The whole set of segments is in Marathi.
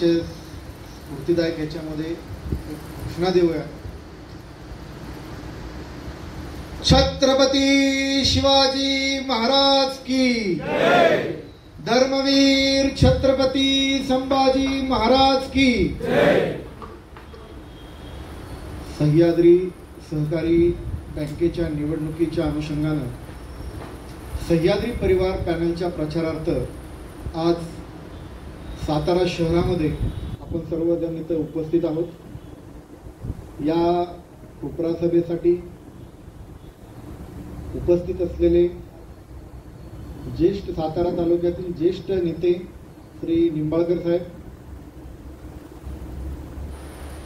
अतिशय स्फूर्तिदायक याच्यामध्ये घोषणा देऊया. छत्रपती शिवाजी महाराज की जय. धर्मवीर छत्रपती संभाजी महाराज की जय. सह्याद्री सहकारी बँकेच्या निवडणुकीच्या अनुषंगानं सह्याद्री परिवार पॅनलच्या प्रचारार्थ आज सातारा शहरामध्ये आपण सर्वजण इथं उपस्थित आहोत. या कोपरा सभेसाठी उपस्थित असलेले ज्येष्ठ सातारा तालुक्यातील ज्येष्ठ नेते श्री निंबाळकर साहेब,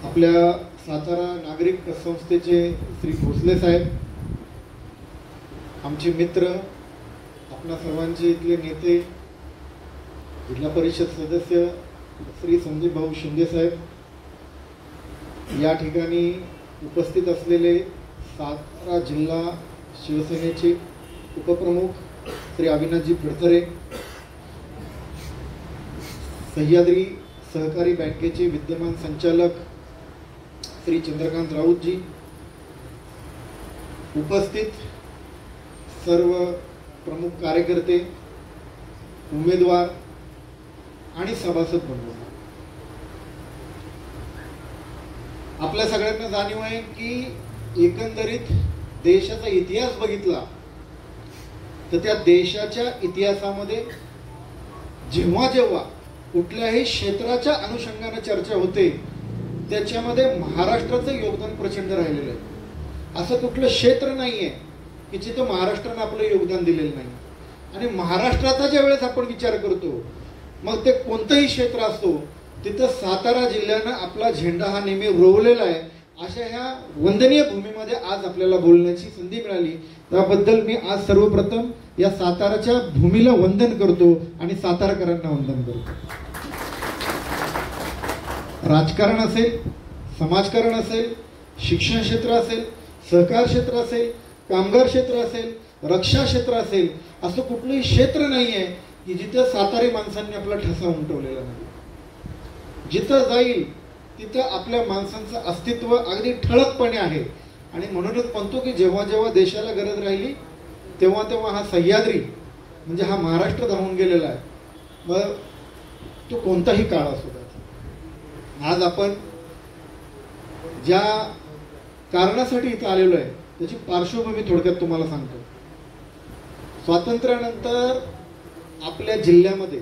आपल्या सातारा नागरिक संस्थेचे श्री भोसले साहेब, आमचे मित्र, आपल्या सर्वांचे इथले नेते, जिल्हा परिषद सदस्य श्री संदीप भाऊ शिंदे साहेब, या ठिकाणी उपस्थित असलेले सातारा जिल्हा शिवसेनेचे उपप्रमुख श्री अविनाशजी फडतरे, सह्याद्री सहकारी बँकेचे विद्यमान संचालक श्री चंद्रकांत राऊतजी, उपस्थित सर्व प्रमुख कार्यकर्ते, उमेदवार आणि सभासद बंधू, आपल्या सगळ्यांना जाणीव आहे की एकंदरीत देशाचा इतिहास बघितला तर त्या देशाच्या इतिहासामध्ये जेव्हा जेव्हा कुठल्याही क्षेत्राच्या अनुषंगाने चर्चा होते त्याच्यामध्ये महाराष्ट्राचं योगदान प्रचंड राहिलेलं आहे. असं कुठलं क्षेत्र नाहीये की जिथं महाराष्ट्रानं आपलं योगदान दिलेलं नाही. आणि महाराष्ट्राचा ज्या वेळेस आपण विचार करतो मग ते कोणतंही क्षेत्र असतो तिथं सातारा जिल्ह्यानं आपला झेंडा हा नेहमी रोवलेला आहे. अशा ह्या वंदनीय भूमीमध्ये आज आपल्याला बोलण्याची संधी मिळाली त्याबद्दल मी आज सर्वप्रथम या साताराच्या भूमीला वंदन करतो आणि सातारकरांना वंदन करतो. राजकारण असेल, समाजकारण असेल, शिक्षण क्षेत्र असेल, सहकार क्षेत्र असेल, कामगार क्षेत्र असेल, रक्षा क्षेत्र असेल, असं कुठलंही क्षेत्र नाहीये की जिथं सातारी माणसांनी आपला ठसा उमटवलेला नाही. जिथं जाईल तिथं आपल्या माणसांचं अस्तित्व अगदी ठळकपणे आहे. आणि म्हणूनच म्हणतो की जेव्हा जेव्हा देशाला गरज राहिली तेव्हा तेव्हा हा सह्याद्री म्हणजे हा महाराष्ट्र धावून गेलेला आहे. मग तो कोणताही काळ असू द्या. आज आपण ज्या कारणासाठी इथं आलेलो आहे त्याची पार्श्वभूमी थोडक्यात तुम्हाला सांगतो. स्वातंत्र्यानंतर आपल्या जिल्ह्यामध्ये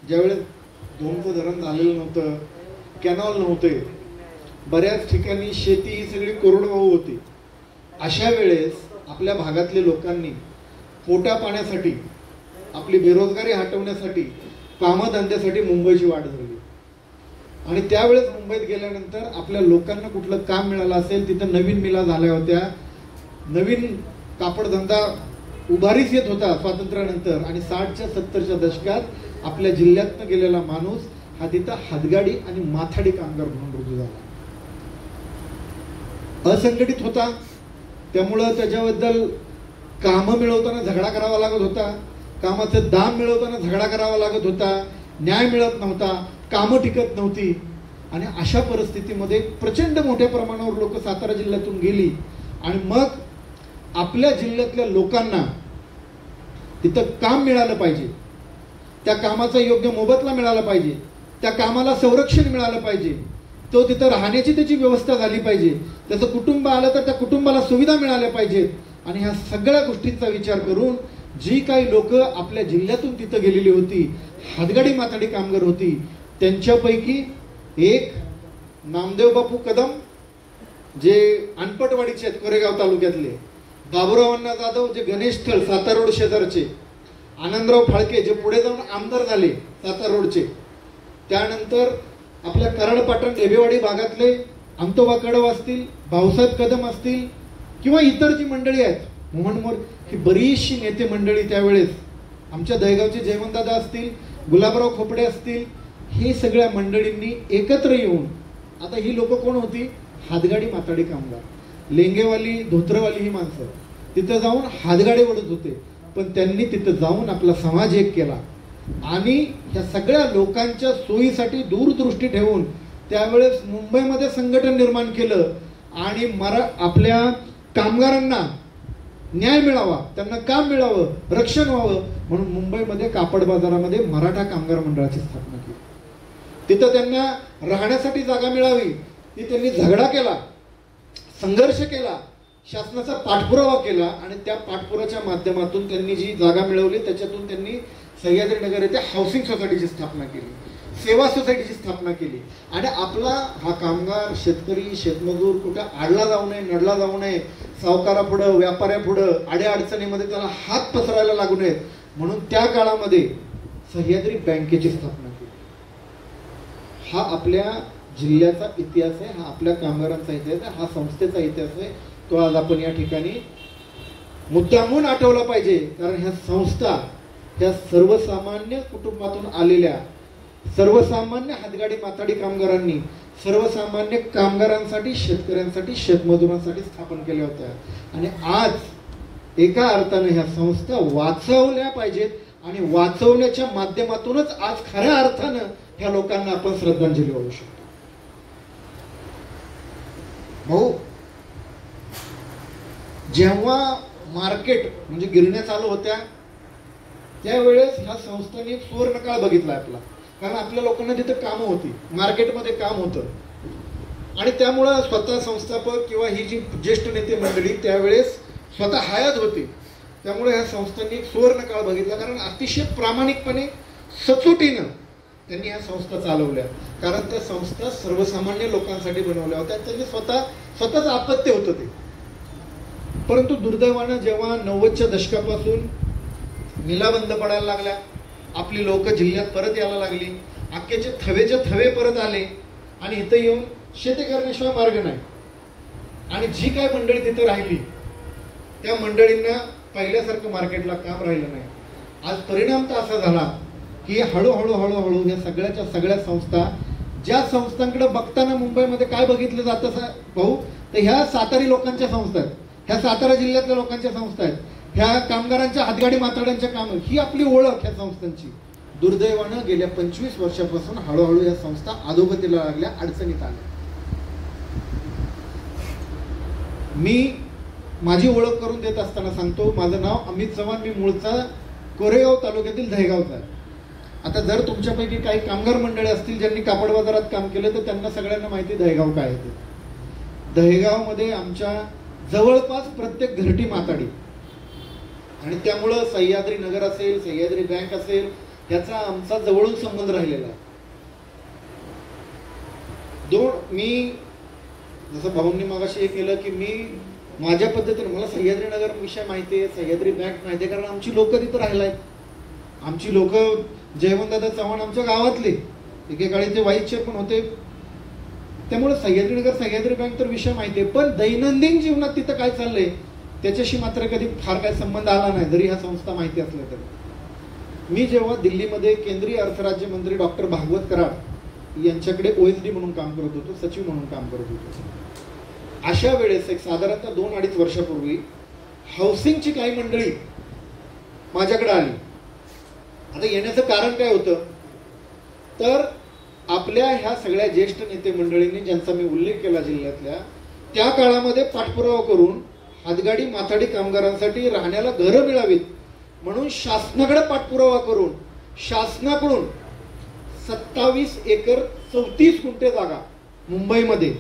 ज्यावेळेस धोमचं धरण झालेलं नव्हतं, कॅनॉल नव्हते, बऱ्याच ठिकाणी शेती ही सगळी कोरडवाहू होती, अशा वेळेस आपल्या भागातल्या लोकांनी पोटा पाण्यासाठी, आपली बेरोजगारी हटवण्यासाठी, कामधंद्यासाठी मुंबईची वाट धरली. आणि त्यावेळेस मुंबईत गेल्यानंतर आपल्या लोकांना कुठलं काम मिळालं असेल तिथं नवीन मिला झाल्या होत्या, नवीन कापडधंदा उभारीस येत होता स्वातंत्र्यानंतर. आणि 60च्या 70च्या दशकात आपल्या जिल्ह्यातनं गेलेला माणूस हा तिथं हातगाडी आणि माथाडी कामगार म्हणून रुजू झाला. असंघटित होता त्यामुळं त्याच्याबद्दल कामं मिळवताना झगडा करावा लागत होता, कामाचं दाम मिळवताना झगडा करावा लागत होता, न्याय मिळत नव्हता, कामं टिकत नव्हती. आणि अशा परिस्थितीमध्ये प्रचंड मोठ्या प्रमाणावर लोक सातारा जिल्ह्यातून गेली. आणि मग आपल्या जिल्ह्यातल्या लोकांना तिथं काम मिळालं पाहिजे, त्या कामाचा योग्य मोबदला मिळाला पाहिजे, त्या कामाला संरक्षण मिळालं पाहिजे, तो तिथं राहण्याची त्याची व्यवस्था झाली पाहिजे, त्याचं कुटुंब आलं तर त्या कुटुंबाला सुविधा मिळाल्या पाहिजेत. आणि ह्या सगळ्या गोष्टींचा विचार करून जी काही लोक आपल्या जिल्ह्यातून तिथं गेलेली होती, हातगाडी माथाडी कामगार होती, त्यांच्यापैकी एक नामदेव बापू कदम जे अनपटवाडीचे आहेत कोरेगाव तालुक्यातले, बाबुराव अण्णा जाधव जे गणेश स्थळ सातारा रोड शेजारचे, आनंदराव फाळके जे पुढे जाऊन आमदार झाले सातारा रोडचे, त्यानंतर आपल्या कराड पाटण ढेबेवाडी भागातले अंतोबा कडव असतील, भाऊसाहेब कदम असतील किंवा इतर जी मंडळी आहेत, मोहन मोर, ही बरीचशी नेते मंडळी त्यावेळेस, आमच्या दहेगावचे जयवंतदादा असतील, गुलाबराव खोपडे असतील, हे सगळ्या मंडळींनी एकत्र येऊन, आता ही लोक कोण होती, हातगाडी माथाडी कामगार, लेंगेवाली धोत्रवाली ही माणसं तिथं जाऊन हातगाडी ओढत होते. पण त्यांनी तिथं जाऊन आपला समाज एक केला. आणि ह्या सगळ्या लोकांच्या सोयीसाठी दूरदृष्टी ठेवून त्यावेळेस मुंबईमध्ये संघटन निर्माण केलं आणि आपल्या कामगारांना न्याय मिळावा, त्यांना काम मिळावं, रक्षण व्हावं म्हणून मुंबईमध्ये कापड बाजारामध्ये मराठा कामगार मंडळाची स्थापना केली. तिथं त्यांना राहण्यासाठी जागा मिळावी, ती त्यांनी झगडा केला, संघर्ष केला, शासनाचा पाठपुरावा केला आणि त्या पाठपुराच्या माध्यमातून त्यांनी जी जागा मिळवली त्याच्यातून त्यांनी सह्याद्रीनगर येथे हाऊसिंग सोसायटीची स्थापना केली, सेवा सोसायटीची स्थापना केली आणि आपला हा कामगार, शेतकरी, शेतमजूर कुठं आडला जाऊ नये, नडला जाऊ नये, सावकारापुढं, व्यापाऱ्यापुढं अड्या अडचणीमध्ये त्याला हात पसरायला लागू नयेत म्हणून त्या काळामध्ये सह्याद्री बँकेची स्थापना केली. हा आपल्या जिल्ह्याचा इतिहास आहे, हा आपल्या कामगारांचा इतिहास आहे, हा संस्थेचा इतिहास आहे. तो आज आपण या ठिकाणी मुद्दामून आठवला पाहिजे, कारण ह्या संस्था ह्या सर्वसामान्य कुटुंबातून आलेल्या सर्वसामान्य हातगाडी माथाडी कामगारांनी सर्वसामान्य कामगारांसाठी, शेतकऱ्यांसाठी, शेतमजुरांसाठी स्थापन केल्या होत्या आणि आज एका अर्थाने ह्या संस्था वाचवल्या पाहिजेत आणि वाचवण्याच्या माध्यमातूनच आज खऱ्या अर्थानं ह्या लोकांना आपण श्रद्धांजली वाहू शकतो. भाऊ, जेव्हा मार्केट म्हणजे गिरण्या चालू होत्या त्यावेळेस ह्या संस्थांनी एक सुवर्णकाळ बघितला आपला, कारण आपल्या लोकांना तिथे कामं होती, मार्केटमध्ये काम होतं आणि त्यामुळं स्वतः संस्थापक किंवा ही जी ज्येष्ठ नेते मंडळी त्यावेळेस स्वतः हयात होती, त्यामुळे ह्या संस्थांनी एक सुवर्णकाळ बघितला, कारण अतिशय प्रामाणिकपणे सचोटीनं त्यांनी ह्या संस्था चालवल्या, कारण त्या संस्था सर्वसामान्य लोकांसाठी बनवल्या होत्या. त्यांनी स्वतःच अपत्य होतं ते. परंतु दुर्दैवानं जेव्हा 90च्या दशकापासून मिला बंद पडायला लागल्या, आपली लोक जिल्ह्यात परत यायला लागली, अख्ख्याचे थवेचे थवे परत आले आणि इथं येऊन शेती करण्याशिवाय मार्ग नाही आणि जी काय मंडळी तिथं राहिली त्या मंडळींना पहिल्यासारखं मार्केटला काम राहिलं नाही. आज परिणाम तर असा झाला की हळूहळू या सगळ्याच्या सगळ्या संस्था, ज्या संस्थांकडे बघताना मुंबईमध्ये काय बघितलं जातं भाऊ, तर ह्या सातारी लोकांच्या संस्था आहेत, ह्या सातारा जिल्ह्यातल्या लोकांच्या संस्था आहेत, ह्या कामगारांच्या हातगाडी माथाड्यांच्या काम, ही आपली ओळख ह्या संस्थांची. दुर्दैवानं गेल्या 25 वर्षापासून हळूहळू या संस्था अधोगतीला लागल्या, अडचणीत आल्या. मी माझी ओळख करून देत असताना सांगतो, माझं नाव अमित चव्हाण, मी मूळचा कोरेगाव तालुक्यातील दहेगावचा आहे. आता जर तुमच्यापैकी काही कामगार मंडळी असतील ज्यांनी कापड बाजारात काम केलं तर त्यांना सगळ्यांना माहिती दहेगाव काय आहे. दहेगावमध्ये आमच्या जवळपास प्रत्येक घरटी माथाडी आणि त्यामुळं सह्याद्री नगर असेल, सह्याद्री बँक असेल, याचा आमचा जवळून संबंध राहिलेला आहे. मी जसं भाऊंनी मागाशी हे केलं की मी माझ्या पद्धतीने, मला सह्याद्री नगर विषय माहिती आहे, सह्याद्री बँक माहिती आहे, कारण आमची लोक तिथं राहिला आहेत. आमची लोक जयवंतदादा चव्हाण आमच्या गावातले एकेकाळी ते वाईस चेअरमन होते, त्यामुळे सह्याद्री नगर, सह्याद्री बँक तर विषय माहिती आहे, पण दैनंदिन जीवनात तिथं काय चाललंय त्याच्याशी मात्र कधी फार काही संबंध आला नाही, जरी ह्या संस्था माहिती असल्या तरी. मी जेव्हा दिल्लीमध्ये केंद्रीय अर्थराज्यमंत्री डॉक्टर भागवत कराड यांच्याकडे OSD म्हणून काम करत होतो, सचिव म्हणून काम करत होतो, अशा वेळेस एक साधारणतः 2-2.5 वर्षापूर्वी हाऊसिंगची काही मंडळी माझ्याकडे आली. आता येण्याचं कारण काय होतं, तर आपल्या ह्या सगळ्या ज्येष्ठ नेते मंडळींनी ज्यांचा मी उल्लेख केला जिल्ह्यातल्या, त्या काळामध्ये पाठपुरावा करून हातगाडी माथाडी कामगारांसाठी राहण्याला घरं मिळावीत म्हणून शासनाकडे पाठपुरावा करून शासनाकडून 27 एकर 34 गुंठे जागा मुंबईमध्ये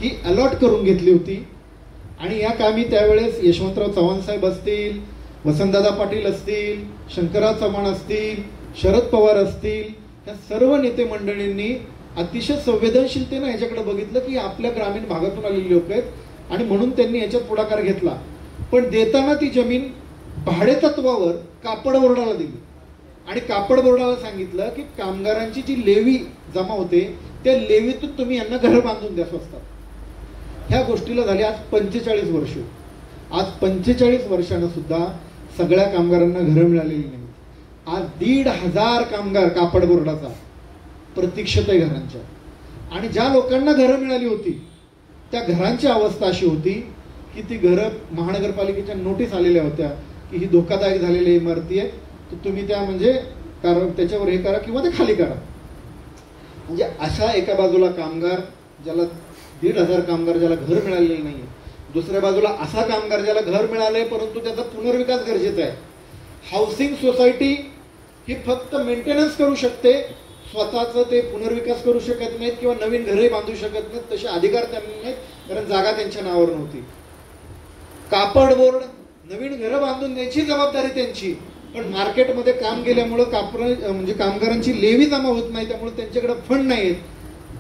ही अलॉट करून घेतली होती. आणि या कामी त्यावेळेस यशवंतराव चव्हाण साहेब असतील, वसंतदादा पाटील असतील, शंकरराव चव्हाण असतील, शरद पवार असतील, या सर्व नेते मंडळींनी अतिशय संवेदनशीलतेने ह्याच्याकडे बघितलं की आपल्या ग्रामीण भागातून आलेली लोक आहेत आणि म्हणून त्यांनी याच्यात पुढाकार घेतला. पण देताना ती जमीन भाडे तत्वावर कापड बोर्डाला दिली आणि कापड बोर्डाला सांगितलं की कामगारांची जी लेवी जमा होते त्या लेवीतून तुम्ही यांना घर बांधून द्या स्वस्तात. ह्या गोष्टीला झाली आज 45 वर्ष. आज 45 वर्षानं सुद्धा सगळ्या कामगारांना घरं मिळालेली नाही. आज 1,500 कामगार कापड बोर्डाचा प्रतीक्षेत आहे घरांच्या. आणि ज्या लोकांना घरं मिळाली होती त्या घरांची अवस्था अशी होती की ती घरं महानगरपालिकेच्या नोटीस आलेल्या होत्या की ही धोकादायक झालेली इमारती आहे, तर तुम्ही त्या म्हणजे कारण त्याच्यावर हे करा किंवा ते खाली करा. म्हणजे अशा एका बाजूला कामगार ज्याला 1,500 कामगार ज्याला घर मिळालेलं नाही, दुसऱ्या बाजूला असा कामगार ज्याला घर मिळालंय परंतु त्याचा पुनर्विकास गरजेचा आहे. हाऊसिंग सोसायटी ही फक्त मेंटेनन्स करू शकते, स्वतःचं ते पुनर्विकास करू शकत नाहीत किंवा नवीन घरही बांधू शकत नाहीत. तसे अधिकार त्यांना नाहीत, कारण जागा त्यांच्या नावावर नव्हती. कापड बोर्ड नवीन घरं बांधून द्यायची जबाबदारी त्यांची, पण मार्केटमध्ये काम गेल्यामुळं म्हणजे कामगारांची लेवी जमा होत नाही, त्यामुळे त्यांच्याकडे फंड नाहीत.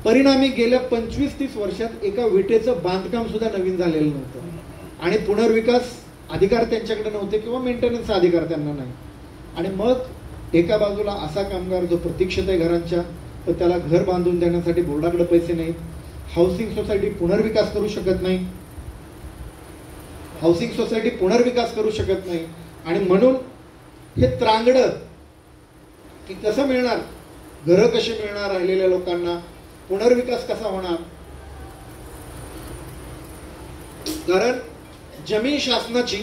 परिणामी गेल्या 25-30 वर्षात एका विटेचं बांधकाम सुद्धा नवीन झालेलं नव्हतं आणि पुनर्विकास अधिकार त्यांच्याकडे नव्हते किंवा मेंटेनन्सचा अधिकार त्यांना नाही. आणि मग एका बाजूला असा कामगार जो प्रतीक्षित आहे घरांच्या, तर त्याला घर बांधून देण्यासाठी बोर्डाकडे पैसे नाहीत. हाऊसिंग सोसायटी पुनर्विकास करू शकत नाही, हाऊसिंग सोसायटी पुनर्विकास करू शकत नाही. आणि म्हणून हे त्रांगडं की कसं मिळणार, घरं कशी मिळणार राहिलेल्या लोकांना, पुनर्विकास कसा होणार. कारण जमीन शासनाची,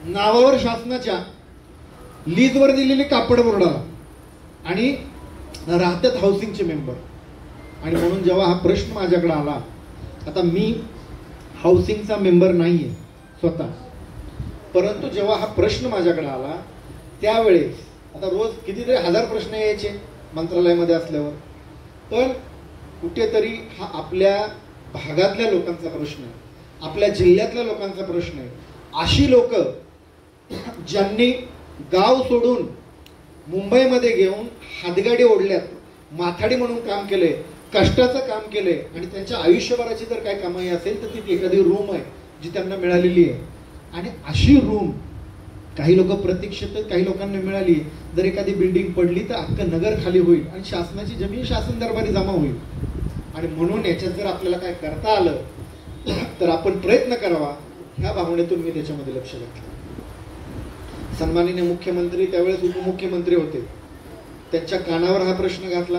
नावावर शासनाच्या, लीजवर दिलेली कापड बोर्डाला आणि राहत्यात हाऊसिंगचे मेंबर. आणि म्हणून जेव्हा हा प्रश्न माझ्याकडे आला, आता मी हाऊसिंगचा मेंबर नाहीये स्वतः, परंतु जेव्हा हा प्रश्न माझ्याकडे आला त्यावेळेस, आता रोज कितीतरी 1000 प्रश्न यायचे मंत्रालयामध्ये असल्यावर, पण कुठेतरी हा आपल्या भागातल्या लोकांचा प्रश्न आहे, आपल्या जिल्ह्यातल्या लोकांचा प्रश्न आहे. अशी लोक ज्यांनी गाव सोडून मुंबईमध्ये घेऊन हातगाडी ओढल्यात, माथाडी म्हणून काम केलंय, कष्टाचं काम केलंय आणि त्यांच्या आयुष्यभराची जर काय कमाई असेल तर ती एखादी रूम आहे जी त्यांना मिळालेली आहे. आणि अशी रूम काही लोक प्रतीक्षित, काही लोकांना मिळाली. जर एखादी बिल्डिंग पडली तर अख्खं नगर खाली होईल आणि शासनाची जमीन शासन दरबारी जमा होईल. आणि म्हणून याच्यात जर आपल्याला काय करता आलं तर आपण प्रयत्न करावा, ह्या भावनेतून मी त्याच्यामध्ये लक्ष घातलं. सन्माननीय मुख्यमंत्री त्यावेळेस उपमुख्यमंत्री होते, त्यांच्या कानावर हा प्रश्न घातला.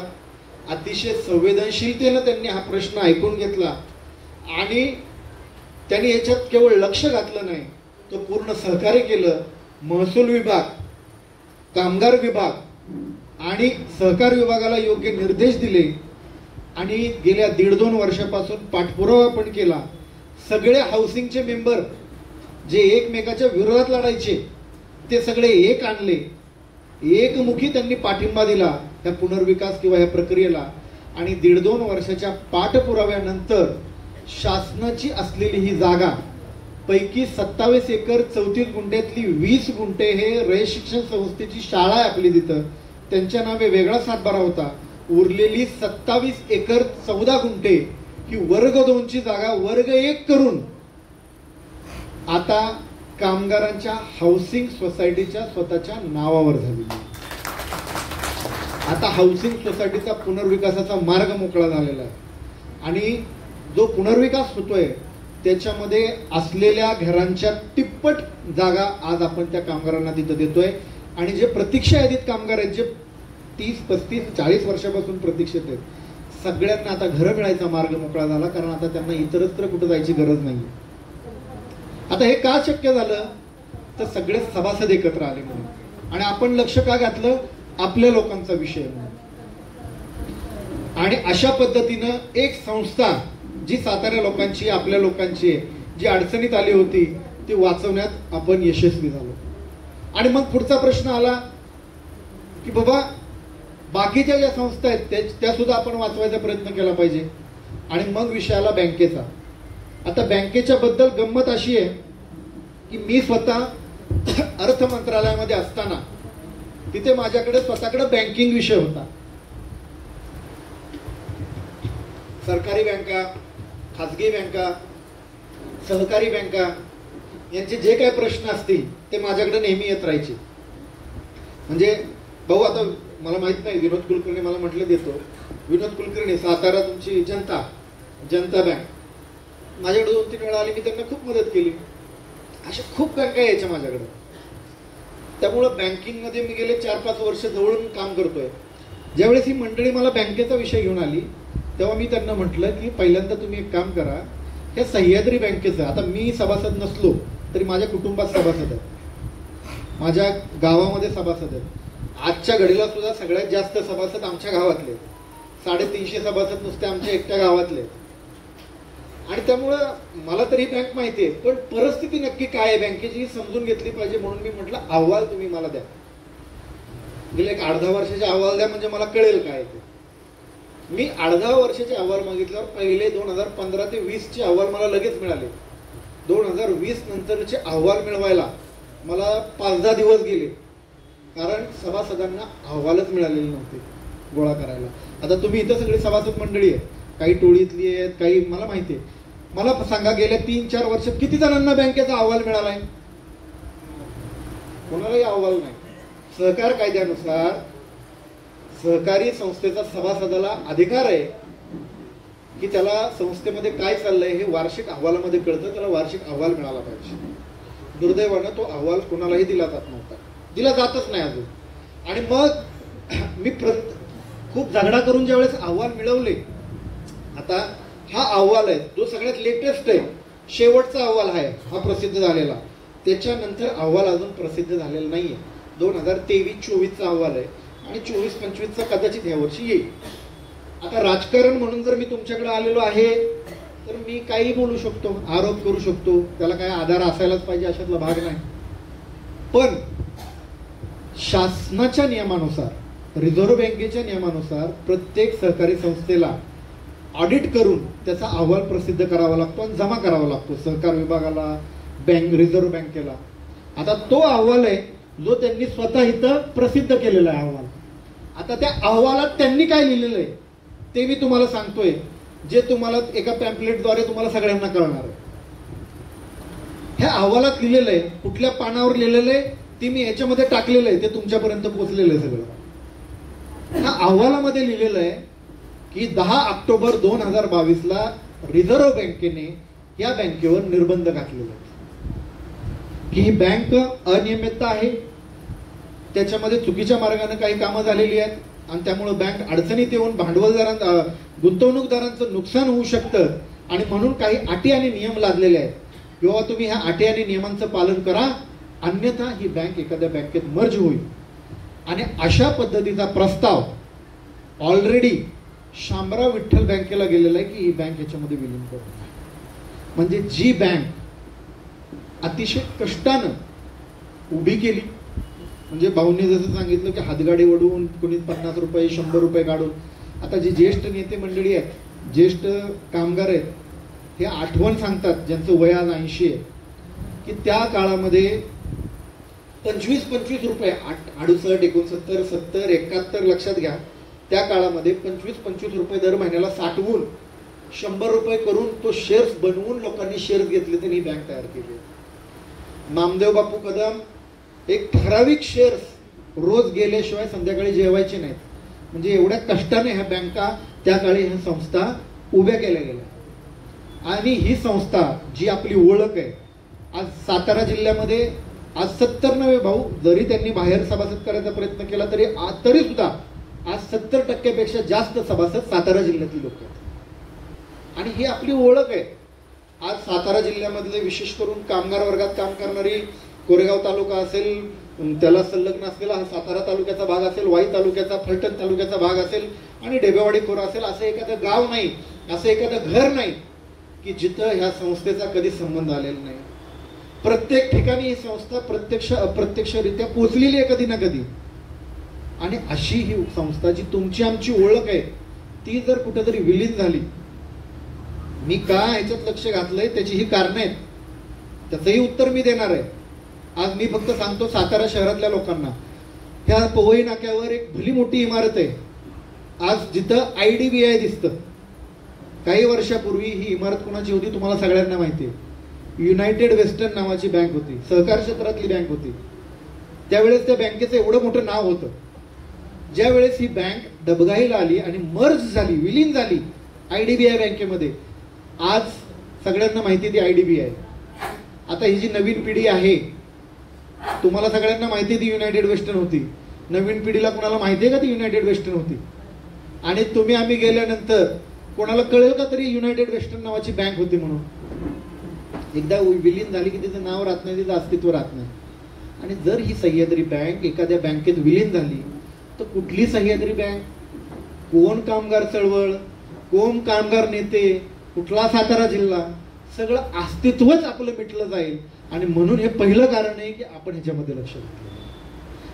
अतिशय संवेदनशीलतेनं त्यांनी हा प्रश्न ऐकून घेतला आणि त्यांनी याच्यात केवळ लक्ष घातलं नाही, तो पूर्ण सहकार्य केलं. महसूल विभाग, कामगार विभाग आणि सहकार विभागाला योग्य निर्देश दिले आणि गेल्या 1.5-2 वर्षापासून पाठपुरावा पण केला. सगळे हाऊसिंगचे मेंबर जे एकमेकाच्या विरोधात लढायचे ते सगळे एक आणले, एकमुखी त्यांनी पाठिंबा दिला त्या पुनर्विकास किंवा या प्रक्रियेला. आणि 1.5-2 वर्षाच्या पाठपुराव्यानंतर शासनाची असलेली ही जागा पैकी 27 एकर 34 गुंठ्यातली 20 गुंठे हे रयत शिक्षण संस्थेची शाळा आहे आपली, तिथं त्यांच्या नावे वेगळा सातबारा होता. उरलेली 27 एकर 14 गुंठे ही वर्ग 2 ची जागा वर्ग 1 करून आता कामगारांच्या हाऊसिंग सोसायटीच्या स्वतःच्या नावावर झाली. आता हाऊसिंग सोसायटीचा पुनर्विकासाचा मार्ग मोकळा झालेला आहे आणि जो पुनर्विकास होतोय त्याच्यामध्ये असलेल्या घरांच्या तिप्पट जागा आज आपण त्या कामगारांना तिथं देतोय. आणि जे प्रतीक्षा यादीत कामगार आहेत, जे 30, 35, 40 वर्षापासून प्रतीक्षेत आहेत, सगळ्यांना आता घरं मिळायचा मार्ग मोकळा झाला, कारण आता त्यांना इतरत्र कुठं जायची गरज नाही. आता हे का शक्य झालं तर सगळे सभासद एकत्र आले म्हणून, आणि आपण लक्ष का घातलं, आपल्या लोकांचा विषय म्हणून. आणि अशा पद्धतीनं एक संस्था जी साताऱ्या लोकांची, आपल्या लोकांची, जी अडचणीत आली होती ती वाचवण्यात आपण यशस्वी झालो. आणि मग पुढचा प्रश्न आला की बाबा बाकीच्या ज्या संस्था आहेत त्या सुद्धा आपण वाचवायचा प्रयत्न केला पाहिजे. आणि मग विषय आला बँकेचा. आता बँकेच्या बद्दल गंमत अशी आहे की मी स्वतः अर्थ मंत्रालयामध्ये असताना तिथे माझ्याकडे स्वतःकडे बँकिंग विषय होता. सरकारी बँका, खाजगी बँका, सहकारी बँका यांचे जे काही प्रश्न असतील ते माझ्याकडे नेहमी येत राहायचे. म्हणजे भाऊ, आता मला माहित नाही, विनोद कुलकर्णी मला म्हटलं देतो, विनोद कुलकर्णी सातारा तुमची जनता बँक माझ्याकडे 2-3 वेळा आली, मी त्यांना खूप मदत केली. अशा खूप बँका यायच्या माझ्याकडे. त्यामुळं बँकिंग मध्ये मी गेले 4-5 वर्ष जवळून काम करतोय. ज्यावेळेस ही मंडळी मला बँकेचा विषय घेऊन आली तेव्हा मी त्यांना म्हटलं की पहिल्यांदा तुम्ही एक काम करा, हे सह्याद्री बँकेचं, आता मी सभासद नसलो तरी माझ्या कुटुंबात सभासद आहेत, माझ्या गावामध्ये सभासद आहेत, आजच्या घडीला सुद्धा सगळ्यात जास्त सभासद आमच्या गावातले, 350 सभासद नुसते आमच्या एकट्या गावातले. आणि त्यामुळं मला तरी बँक माहिती आहे, पण परिस्थिती नक्की काय आहे बँकेची ही समजून घेतली पाहिजे. म्हणून मी म्हटलं अहवाल तुम्ही मला द्या, गेले एक 8-10 वर्षाचे अहवाल द्या, म्हणजे मला कळेल काय ते. मी 8-10 वर्षाचे अहवाल मागितल्यावर पहिले 2015 ते 20 चे अहवाल मला लगेच मिळाले. 2020 नंतरचे अहवाल मिळवायला मला 5-10 दिवस गेले, कारण सभासदांना अहवालच मिळालेले नव्हते गोळा करायला. आता तुम्ही इथं सगळी सभासद मंडळी आहे, काही टोळीतली आहेत, काही मला माहिती आहे. मला सांगा गेल्या 3-4 वर्षात किती जणांना बँकेचा अहवाल मिळालाय? कोणालाही अहवाल नाही. सहकार कायद्यानुसार सहकारी संस्थेचा सभासदाला अधिकार आहे की त्याला संस्थेमध्ये काय चाललंय हे वार्षिक अहवालामध्ये कळतं, त्याला वार्षिक अहवाल मिळाला पाहिजे. दुर्दैवानं तो अहवाल कोणालाही दिला जात नव्हता, दिला जातच नाही अजून. आणि मग मी खूप झगडा करून ज्यावेळेस अहवाल मिळवले, आता हा अहवाल आहे जो सगळ्यात लेटेस्ट आहे, शेवटचा अहवाल आहे हा प्रसिद्ध झालेला. त्याच्यानंतर अहवाल अजून प्रसिद्ध झालेला नाहीये. 2023-24चा अहवाल आहे आणि 24-25चा कदाचित ह्या वर्षी येईल. आता राजकारण म्हणून जर मी तुमच्याकडे आलेलो आहे तर मी काही बोलू शकतो, आरोप करू शकतो, त्याला काय आधार असायलाच पाहिजे अशातला भाग नाही. पण शासनाच्या नियमानुसार, रिझर्व्ह बँकेच्या नियमानुसार प्रत्येक सहकारी संस्थेला ऑडिट करून त्याचा अहवाल प्रसिद्ध करावा लागतो आणि जमा करावा लागतो सहकार विभागाला, रिझर्व्ह बँकेला. आता तो अहवाल आहे जो त्यांनी स्वतः इथं प्रसिद्ध केलेला आहे अहवाल. आता त्या अहवालात त्यांनी काय लिहिलेलं आहे ते मी तुम्हाला सांगतोय, जे तुम्हाला एका पॅम्पलेटद्वारे तुम्हाला सगळ्यांना कळणार आहे. ह्या अहवालात लिहिलेलं आहे, कुठल्या पानावर लिहिलेलं आहे ती मी याच्यामध्ये टाकलेलं आहे, ते तुमच्यापर्यंत पोहोचलेलं आहे सगळं. ह्या अहवालामध्ये लिहिलेलं आहे की 10 ऑक्टोबर 2022ला रिझर्व्ह बँकेने या बँकेवर निर्बंध घातलेले आहेत की ही बँक अनियमितता आहे, त्याच्यामध्ये चुकीच्या मार्गाने काही कामं झालेली आहेत आणि त्यामुळे बँक अडचणीत येऊन भांडवलदारांना, गुंतवणूकदारांचं नुकसान होऊ शकतं आणि म्हणून काही अटी आणि नियम लादलेले आहेत. किंवा तुम्ही ह्या अटी आणि नियमांचं पालन करा, अन्यथा ही बँक एखाद्या बँकेत मर्ज होईल. आणि अशा पद्धतीचा प्रस्ताव ऑलरेडी शामराव विठ्ठल बँकेला गेलेला आहे की ही बँक याच्यामध्ये विलीन करू. म्हणजे जी बँक अतिशय कष्टानं उभी केली, म्हणजे भाऊंनी जसं सांगितलं की हातगाडी वडून, कोणी 50 रुपये 100 रुपये काढून. आता जे ज्येष्ठ नेते मंडळी आहेत, ज्येष्ठ कामगार आहेत, हे आठवण सांगतात ज्यांचं वय आज 80 आहे की त्या काळामध्ये 25-25 रुपये, 68, 69, 70, 71 लक्षात घ्या, त्या काळामध्ये 25-25 रुपये दर महिन्याला साठवून 100 रुपये करून तो शेअर्स बनवून लोकांनी शेअर्स घेतले तर ही बँक तयार केली. नामदेव बापू कदम एक ठराविक शेअर्स रोज गेल्याशिवाय संध्याकाळी जेवायचे नाहीत, म्हणजे एवढ्या कष्टाने ह्या बँका त्या काळी ह्या संस्था उभ्या केल्या गेल्या. आणि ही संस्था जी आपली ओळख आहे, आज सातारा जिल्ह्यामध्ये आज 97 भाऊ, जरी त्यांनी बाहेर सभासद करायचा प्रयत्न केला तरी सुद्धा आज 70% जास्त सभासद सातारा जिल्ह्यातली लोक आहेत. आणि ही आपली ओळख आहे. आज सातारा जिल्ह्यामधले विशेष करून कामगार वर्गात काम करणारी, कोरेगाव तालुका असेल, त्याला संलग्न असलेला हा सातारा तालुक्याचा भाग असेल, वाई तालुक्याचा, फलटण तालुक्याचा भाग असेल आणि डेबेवाडी खोरा असेल, असं एखादं गाव नाही, असं एखादं घर नाही की जिथं ह्या संस्थेचा कधी संबंध आलेला नाही. प्रत्येक ठिकाणी ही संस्था प्रत्यक्ष अप्रत्यक्षरित्या पोचलेली आहे कधी ना कधी. आणि अशी ही संस्था जी तुमची आमची ओळख आहे ती जर कुठेतरी विलीन झाली, मी का ह्याच्यात लक्ष घातलंय त्याची ही कारणं आहेत, त्याचंही उत्तर मी देणार आहे. आज मी फक्त सांगतो सातारा शहरातल्या लोकांना, ह्या पवई नाक्यावर एक भली मोठी इमारत आहे. आज जिथं IDBI दिसतं, काही वर्षापूर्वी ही इमारत कोणाची होती तुम्हाला सगळ्यांना माहिती आहे. युनायटेड वेस्टर्न नावाची बँक होती, सहकार क्षेत्रातली बँक होती. त्यावेळेस त्या बँकेचं एवढं मोठं नाव होतं. ज्या वेळेस ही बँक डबघाईला आली आणि मर्ज झाली, विलीन झाली IDBI बँकेमध्ये, आज सगळ्यांना माहिती ती IDBI. आता ही जी नवीन पिढी आहे, तुम्हाला सगळ्यांना माहिती ती युनायटेड वेस्टर्न होती. नवीन पिढीला कोणाला माहिती आहे का ती युनायटेड वेस्टर्न होती? आणि तुम्ही आम्ही गेल्यानंतर कोणाला कळेल का तरी युनायटेड वेस्टर्न नावाची बँक होती म्हणून? एकदा विलीन झाली की तिचं नाव राहत नाही, तिचं अस्तित्व राहत नाही. आणि जर ही सह्याद्री बँक एखाद्या बँकेत विलीन झाली तर कुठली सह्याद्री बँक, कोण कामगार चळवळ, कोण कामगार नेते, कुठला सातारा जिल्हा, सगळं अस्तित्वच आपलं मिटलं जाईल. आणि म्हणून हे पहिलं कारण आहे की आपण ह्याच्यामध्ये लक्ष घातलं.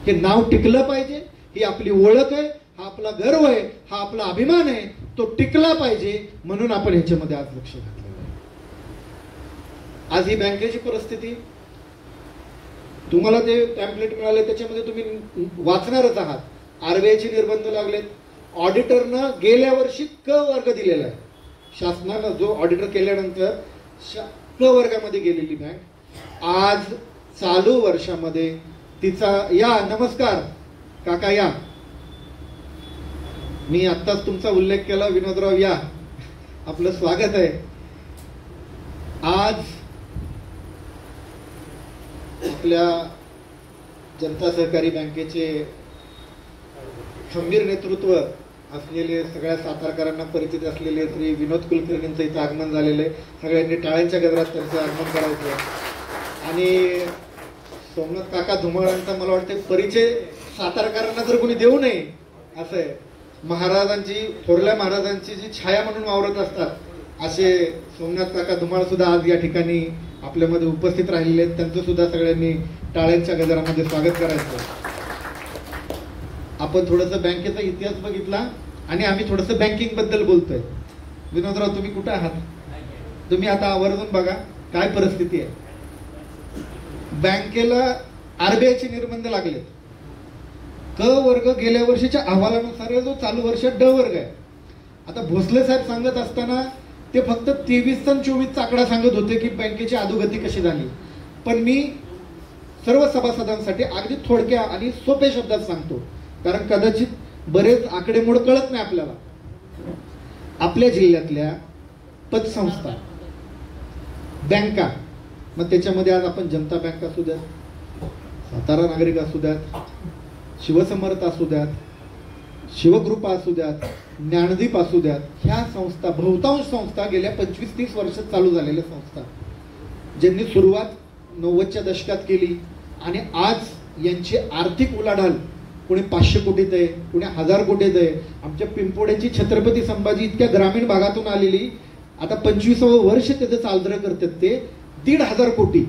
हे नाव टिकलं पाहिजे, ही आपली ओळख आहे, हा आपला गर्व आहे, हा आपला अभिमान आहे, तो टिकला पाहिजे म्हणून आपण ह्याच्यामध्ये आज लक्ष घातलेलं आहे. आज ही बँकेची परिस्थिती, तुम्हाला ते पॅम्पलेट मिळाले त्याच्यामध्ये तुम्ही वाचणारच आहात. आरबीआयचे निर्बंध लागलेत. ऑडिटरनं गेल्या वर्षी क वर्ग दिलेला आहे. शासनानं जो ऑडिटर केल्यानंतर क वर्गामध्ये गेलेली बँक आज चालू वर्षामध्ये तिचा, या नमस्कार काका या, मी आत्ताच तुमचा उल्लेख केला विनोदराव, या आपलं स्वागत आहे. आज आपल्या जनता सहकारी बँकेचे खंबीर नेतृत्व असलेले, सगळ्या सातारकरांना परिचित असलेले श्री विनोद कुलकर्णींचं इथं आगमन झालेलं आहे. सगळ्यांनी टाळ्यांच्या गजरात त्यांचं आगमन करायचं. आणि सोमनाथ काका धुमाळांचा मला वाटतं परिचय सातारकरांना जर कोणी देऊ नये असं आहे. महाराजांची, थोरल्या महाराजांची जी छाया म्हणून वावरत असतात असे सोमनाथ काका धुमाळ सुद्धा आज या ठिकाणी आपल्यामध्ये उपस्थित राहिलेले आहेत. त्यांचं सुद्धा सगळ्यांनी टाळ्यांच्या गजरामध्ये स्वागत करायचं. आपण थोडंसं बँकेचा इतिहास बघितला आणि आम्ही थोडंसं बँकिंग बद्दल बोलतोय. विनोदराव तुम्ही कुठे आहात? तुम्ही आता आवर्जून बघा काय परिस्थिती आहे. बँकेला आरबीआयचे निर्बंध लागले. क वर्ग गेल्या वर्षीच्या अहवालानुसार जो चालू वर्षात ड वर्ग आहे. आता भोसले साहेब सांगत असताना ते फक्त 23 आणि 24चा आकडा सांगत होते की बँकेची अधोगती कशी झाली. पण मी सर्व सभासदांसाठी अगदी थोडक्या आणि सोप्या शब्दात सांगतो, कारण कदाचित बरेच आकडेमोड कळत नाही आपल्याला. आपल्या जिल्ह्यातल्या पतसंस्था, बँका, मग त्याच्यामध्ये आज आपण जनता बँक असू द्यात, सातारा नागरिक असू द्यात, शिवसमर्थ असू द्यात, शिवकृपा असू द्यात, ज्ञानदीप असू द्यात, ह्या संस्था, बहुतांश संस्था गेल्या 25-30 वर्षात चालू झालेल्या संस्था, ज्यांनी सुरुवात 90च्या दशकात केली आणि आज यांची आर्थिक उलाढाल कोणी 500 कोटीत आहे, कोणी 1000 कोटीत आहे. आमच्या पिंपोड्याची छत्रपती संभाजी इतक्या ग्रामीण भागातून आलेली, आता 25वं वर्ष त्याचं चालद्र करतात ते 1,500 कोटी.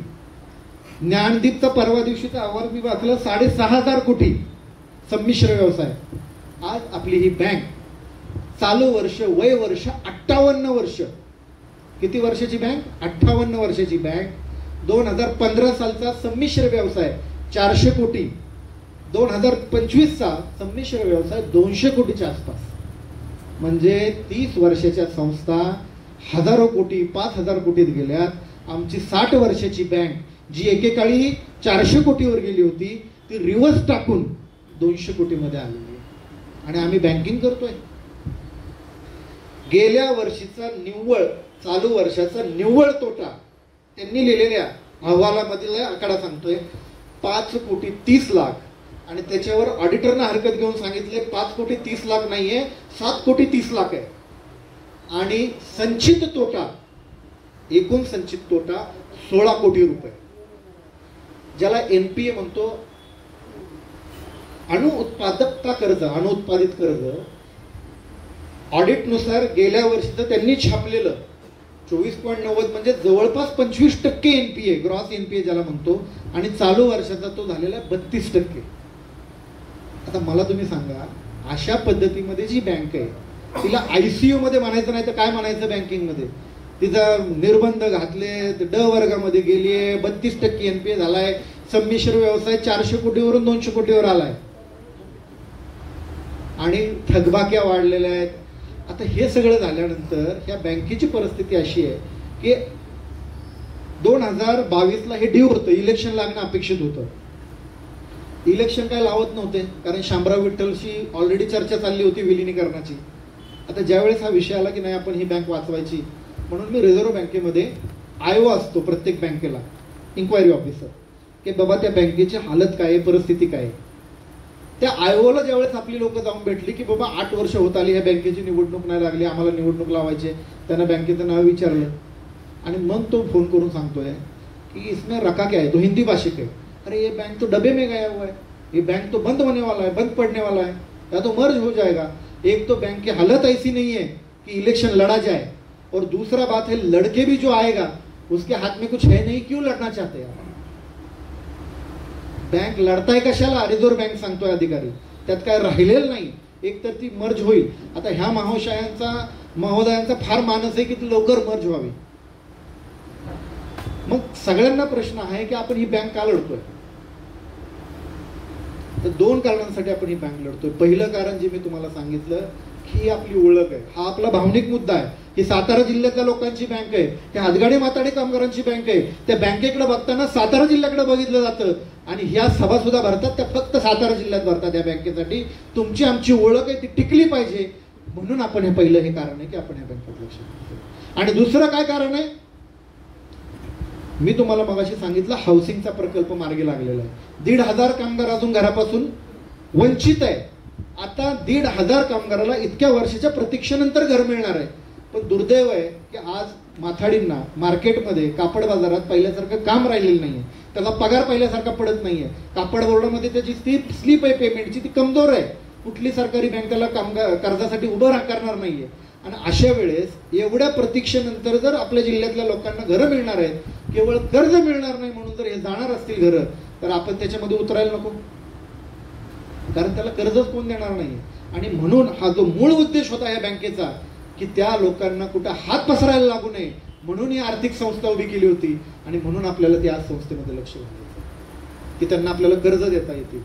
ज्ञानदीपचा परवा दिवशीचा अहवाल मी वाचला, 6,500 कोटी संमिश्र व्यवसाय. आज आपली ही बँक चालू वर्ष, वय वर्ष 58 वर्ष. किती वर्षाची बँक? 58 वर्षाची बँक. 2015 सालचा संमिश्र व्यवसाय 400 कोटी. 2025चा संमिश्र व्यवसाय 200 कोटीच्या आसपास. म्हणजे 30 वर्षाच्या संस्था हजारो कोटी, 5,000 कोटीत गेल्यात. आमची 60 वर्षाची बँक जी एकेकाळी 400 कोटीवर गेली होती ती रिव्हर्स टाकून 200 कोटीमध्ये आलेली आहे. आणि आम्ही बँकिंग करतोय. गेल्या वर्षीचा निव्वळ, चालू वर्षाचा निव्वळ तोटा त्यांनी लिहिलेल्या अहवालामधील आकडा सांगतोय 5 कोटी 30 लाख. आणि त्याच्यावर ऑडिटरनं हरकत घेऊन सांगितले 5 कोटी 30 लाख नाहीये, 7 कोटी 30 लाख आहे. आणि संचित तोटा, एकूण संचित तोटा 16 कोटी रुपये, ज्याला एनपीए म्हणतो, अणुउत्पादकता कर्ज, अणुउत्पादित कर्ज. ऑडिटनुसार गेल्या वर्षीचं त्यांनी छापलेलं 24.90 म्हणजे जवळपास 25% एनपीए, ग्रॉस एनपीए ज्याला म्हणतो. आणि चालू वर्षाचा तो झालेला 32%. आता मला तुम्ही सांगा, अशा पद्धतीमध्ये जी बँक आहे तिला आयसीयू मध्ये म्हणायचं नाही तर काय म्हणायचं बँकिंग मध्ये? तिचा निर्बंध घातले, ड वर्गामध्ये गेलीये, 32% एनपीए झालाय, संमिश्र व्यवसाय 400 कोटीवरून 200 कोटीवर आलाय आणि थकबाक्या वाढलेल्या आहेत. आता हे सगळं झाल्यानंतर ह्या बँकेची परिस्थिती अशी आहे की 2022ला हे ड्यू होतं, इलेक्शन लागणं अपेक्षित होतं. इलेक्शन काय लावत नव्हते कारण शामराव विठ्ठलशी ऑलरेडी चर्चा चालली होती विलिनीकरणाची. आता ज्यावेळेस हा विषय आला की नाही आपण ही बँक वाचवायची, म्हणून मी रिझर्व्ह बँकेमध्ये आयओ असतो प्रत्येक बँकेला, इन्क्वायरी ऑफिसर, की बाबा त्या बँकेची हालत काय आहे, परिस्थिती काय आहे. त्या आयोला ज्यावेळेस आपली लोक जाऊन भेटली की बाबा 8 वर्ष होत आली ह्या बँकेची निवडणूक नाही लागली, आम्हाला निवडणूक लावायची, त्यांना बँकेचं नाव विचारलं आणि मग तो फोन करून सांगतोय की इसमें रखा क्या है, तो हिंदी भाषिक आहे, अरे ये बैंक तो डब्बे में गया हुआ है, ये बैंक तो बंद होने वाला है, बंद पड़ने वाला है, या तो मर्ज हो जाएगा। एक तो बैंक की हालत ऐसी नहीं है कि इलेक्शन लड़ा जाए, और दूसरा बात है लड़के भी जो आएगा उसके हाथ में कुछ है नहीं, क्यों लढना चाहते आप? बँक लढताय कशाला? रिझर्व्ह बँक सांगतोय अधिकारी, त्यात काय राहिलेलं नाही, एक तर ती मर्ज होईल। आता ह्या महोदयांचा फार मानस आहे की ती लवकर मर्ज व्हावी। मग सगळ्यांना प्रश्न आहे की आपण ही बँक का लढतोय? तर दोन कारणांसाठी आपण ही बँक लढतोय। पहिलं कारण जे मी तुम्हाला सांगितलं ही आपली ओळख आहे, हा आपला भावनिक मुद्दा आहे। ही सातारा जिल्ह्यातल्या लोकांची बँक आहे, ही हातगाडी माताडी कामगारांची बँक आहे। त्या बँकेकडे बघताना सातारा जिल्ह्याकडे बघितलं जातं, आणि ह्या सभा सुद्धा भरतात त्या फक्त सातारा जिल्ह्यात भरतात या बँकेसाठी। तुमची आमची ओळख आहे ती टिकली पाहिजे, म्हणून आपण हे पहिलं हे कारण आहे की आपण या बँकेत लक्ष देतो। आणि दुसरं काय कारण आहे? मी तुम्हाला मगाशी सांगितलं हाऊसिंगचा प्रकल्प मार्गी लागलेला आहे। 1,500 कामगार अजून घरापासून वंचित आहे। आता 1,500 कामगाराला इतक्या वर्षाच्या प्रतीक्षेनंतर घर मिळणार आहे। पण दुर्दैव आहे की आज माथाडींना मार्केटमध्ये कापड बाजारात पहिल्यासारखं काम राहिलेलं नाहीये, त्याचा पगार पहिल्यासारखा पडत नाहीये। कापड बोर्डामध्ये त्याची स्लिप आहे पेमेंटची ती कमजोर आहे, कुठली सरकारी बँक त्याला कर्जासाठी उभं करणार नाहीये। आणि अशा वेळेस एवढ्या प्रतीक्षेनंतर जर आपल्या जिल्ह्यातल्या लोकांना घरं मिळणार आहेत, केवळ कर्ज मिळणार नाही म्हणून जर हे जाणार असतील घरं, तर आपण त्याच्यामध्ये उतरायला नको, कारण त्याला कर्जच कोण देणार नाही। आणि म्हणून हा जो मूळ उद्देश होता या बँकेचा की त्या लोकांना कुठं हात पसरायला लागू नये, म्हणून ही आर्थिक संस्था उभी केली होती। आणि म्हणून आपल्याला त्या संस्थेमध्ये लक्ष घालायचं की त्यांना आपल्याला कर्ज देता येतील।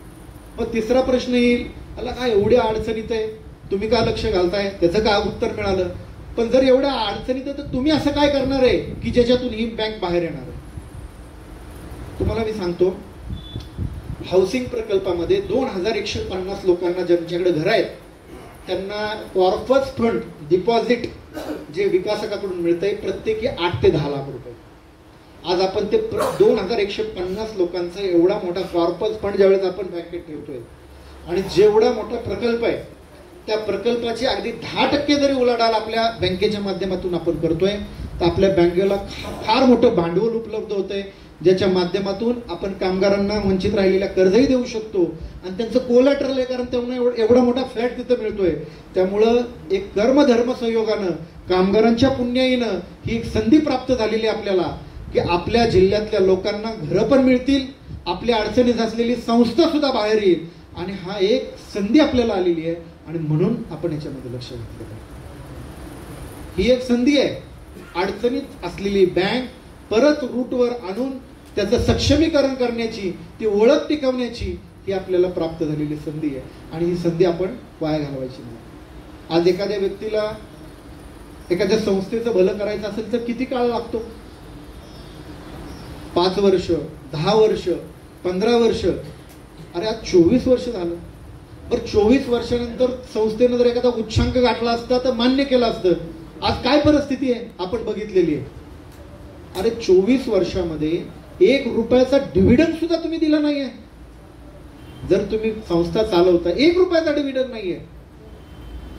मग तिसरा प्रश्न येईल, आला काय एवढ्या अडचणीत आहे, तुम्ही का लक्ष घालताय? त्याचं काय उत्तर मिळालं, पण जर एवढ्या अडचणीत आहे तर तुम्ही असं काय करणार आहे की ज्याच्यातून ही बँक बाहेर येणार आहे? तुम्हाला मी सांगतो, हाऊसिंग प्रकल्पामध्ये 2,150 लोकांना ज्यांच्याकडे घर आहेत त्यांना कॉर्पस फंड डिपॉझिट जे विकासकाकडून मिळतंय प्रत्येकी 8 ते 10 लाख रुपये। आज आपण ते 2,150 लोकांचा एवढा मोठा कॉर्पस फंड ज्यावेळेस आपण बँकेत ठेवतोय आणि जेवढा मोठा प्रकल्प आहे त्या प्रकल्पाची अगदी 10% जरी उलाढाल आपल्या बँकेच्या माध्यमातून आपण करतोय तर आपल्या बँकेला फार मोठं भांडवल उपलब्ध होतंय, ज्याच्या माध्यमातून आपण कामगारांना वंचित राहिलेल्या कर्जही देऊ शकतो आणि त्यांचं कोलॅटरल आहे, कारण त्यांना एवढा मोठा फ्लॅट तिथं मिळतोय। त्यामुळं एक कर्मधर्म संयोगानं कामगारांच्या पुण्याईनं ही एक संधी प्राप्त झालेली आपल्याला की आपल्या जिल्ह्यातल्या लोकांना घरं पण मिळतील, आपल्या अडचणीत असलेली संस्था सुद्धा बाहेर येईल, आणि हा एक संधी आपल्याला आलेली आहे। आणि म्हणून आपण याच्यामध्ये लक्ष घातलं पाहिजे। ही एक संधी आहे, अडचणीत असलेली बँक परत रूटवर आणून त्याचं सक्षमीकरण करण्याची, ती ओळख टिकवण्याची ही आपल्याला प्राप्त झालेली संधी आहे, आणि ही संधी आपण वाया घालवायची नाही। आज एखाद्या व्यक्तीला एखाद्या संस्थेचं भलं करायचं असेल तर किती काळ लागतो? 5 वर्ष, 10 वर्ष, 15 वर्ष, अरे आज 24 वर्ष झालं। बरं 24 वर्षानंतर संस्थेनं जर एखादा उच्चांक गाठला असता तर मान्य केलं असतं। आज काय परिस्थिती आहे आपण बघितलेली आहे। अरे 24 वर्षामध्ये 1 रुपयाचा डिव्हिडंड सुद्धा तुम्ही दिला नाहीये। जर तुम्ही संस्था चालवता 1 रुपयाचा डिव्हिडंड नाहीये।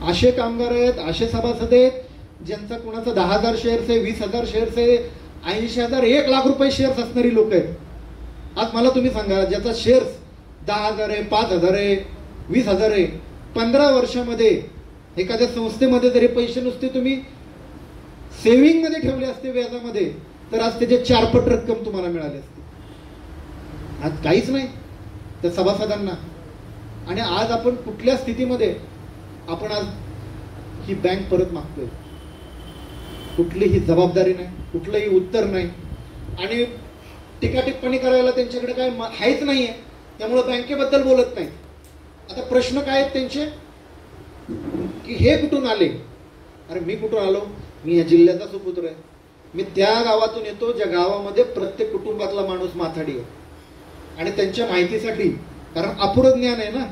असे कामगार आहेत, असे सभासद आहेत ज्यांचा कोणाचा 10,000 शेअर्स आहे, 20,000 शेअर्स आहे, 80,000, 1 लाख रुपये शेअर्स असणारी लोक आहेत। आज मला तुम्ही सांगा, ज्याचा शेअर्स 10,000 आहे, 5,000 आहे, 20,000 आहे, 15 वर्षामध्ये एखाद्या संस्थेमध्ये जरी पैसे नुसते तुम्ही सेव्हिंग मध्ये ठेवले असते व्याजामध्ये, तर आज त्याचे 4 पट रक्कम तुम्हाला मिळाली असते। आज काहीच नाही त्या सभासदांना। आणि आज आपण कुठल्या स्थितीमध्ये आपण आज ही बँक परत मागतोय? कुठलीही जबाबदारी नाही, कुठलंही उत्तर नाही, आणि टीका टिप्पणी करायला त्यांच्याकडे काय आहेच नाहीये, त्यामुळे बँकेबद्दल बोलत नाही। आता प्रश्न काय आहेत त्यांचे की हे कुठून आले? अरे मी कुठून आलो? मी या जिल्ह्याचा सुपुत्र आहे, मी त्या गावातून येतो ज्या गावामध्ये प्रत्येक कुटुंबातला माणूस माथाडी आहे। आणि त्यांच्या माहितीसाठी, कारण अपुरं ज्ञान आहे ना,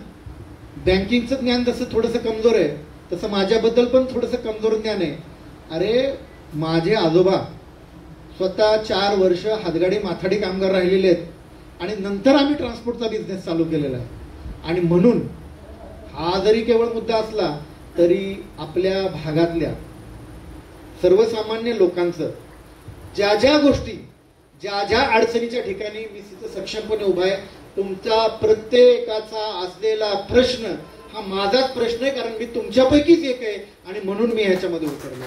बँकिंगचं ज्ञान जसं थोडंसं कमजोर आहे तसं माझ्याबद्दल पण थोडंसं कमजोर ज्ञान आहे। अरे माझे आजोबा स्वतः 4 वर्ष हातगाडी माथाडी कामगार राहिलेले आहेत, आणि नंतर आम्ही ट्रान्सपोर्टचा बिझनेस चालू केलेला आहे। आणि म्हणून हा जरी केवळ मुद्दा असला तरी आपल्या भागातल्या सर्वसामान्य लोकांचं ज्या ज्या गोष्टी ज्या ज्या अडचणीच्या ठिकाणी मी तिथं सक्षमपणे उभा आहे. तुमचा प्रत्येकाचा असलेला प्रश्न हा माझाच प्रश्न आहे, कारण मी तुमच्यापैकीच एक आहे आणि म्हणून मी ह्याच्यामध्ये उतरलो.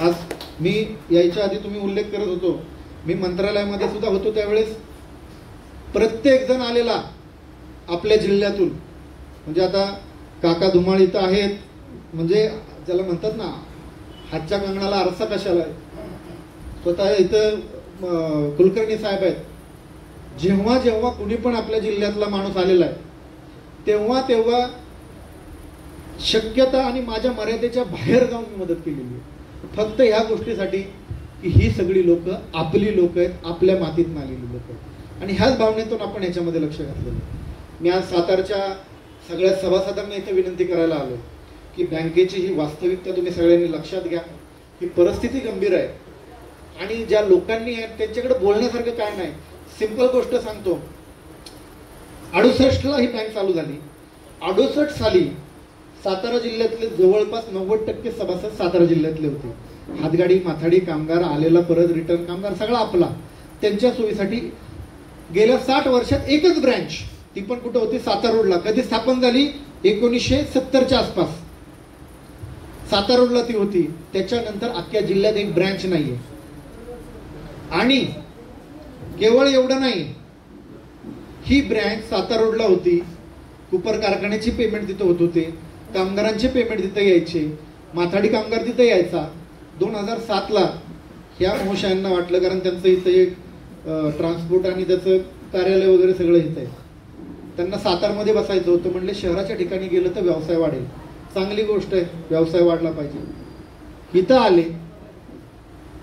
आज मी यायच्या आधी तुम्ही उल्लेख करत होतो, मी मंत्रालयामध्ये सुद्धा होतो त्यावेळेस प्रत्येक जण आलेला आपल्या जिल्ह्यातून. म्हणजे आता काका धुमाळ इथं आहेत, म्हणजे ज्याला म्हणतात ना हातच्या कंगणाला आरसा कशाला आहे, स्वतः इथं कुलकर्णी साहेब आहेत. जेव्हा जेव्हा कुणी पण आपल्या जिल्ह्यातला माणूस आलेला आहे तेव्हा तेव्हा शक्यता आणि माझ्या मर्यादेच्या बाहेर जाऊन मी मदत केलेली आहे, फक्त ह्या गोष्टीसाठी की ही सगळी लोक आपली लोक आहेत, आपल्या मातीतून आलेली लोक आहेत. आणि ह्याच भावनेतून आपण ह्याच्यामध्ये लक्ष घातलेलं. मी आज सातारच्या सगळ्या सभासदांना इथे विनंती करायला आलो की बँकेची ही वास्तविकता तुम्ही सगळ्यांनी लक्षात घ्या. ही परिस्थिती गंभीर आहे आणि ज्या लोकांनी त्यांच्याकडे बोलण्यासारखं काय नाही. सिंपल गोष्ट सांगतो, 68 ला ही बँक चालू झाली. 68 साली सातारा जिल्ह्यातले जवळपास 90% सभासद सातारा जिल्ह्यातले होते. हातगाडी माथाडी कामगार, आलेला परत रिटर्न कामगार, सगळा आपला. त्यांच्या सोयीसाठी गेल्या 60 वर्षात एकच ब्रँच, ती पण कुठं होती, सातारा रोडला. कधी स्थापन झाली? 1970च्या आसपास सातारा रोडला ती होती. त्याच्यानंतर अख्ख्या जिल्ह्यात एक ब्रँच नाहीये. आणि केवळ एवढं नाही, ही ब्रँच सातारा रोडला होती. कुपर कारखान्याची पेमेंट तिथं होत होते, कामगारांचे पेमेंट तिथं यायचे, माथाडी कामगार तिथं यायचा. 2007 ला ह्या मोशांना वाटलं, कारण त्यांचं इथं एक ट्रान्सपोर्ट आणि त्याचं कार्यालय वगैरे सगळं इथं आहे, त्यांना सातारमध्ये बसायचं होतं. म्हणले शहराच्या ठिकाणी गेलं तर व्यवसाय वाढेल. चांगली गोष्ट आहे, व्यवसाय वाढला पाहिजे. इथं आले,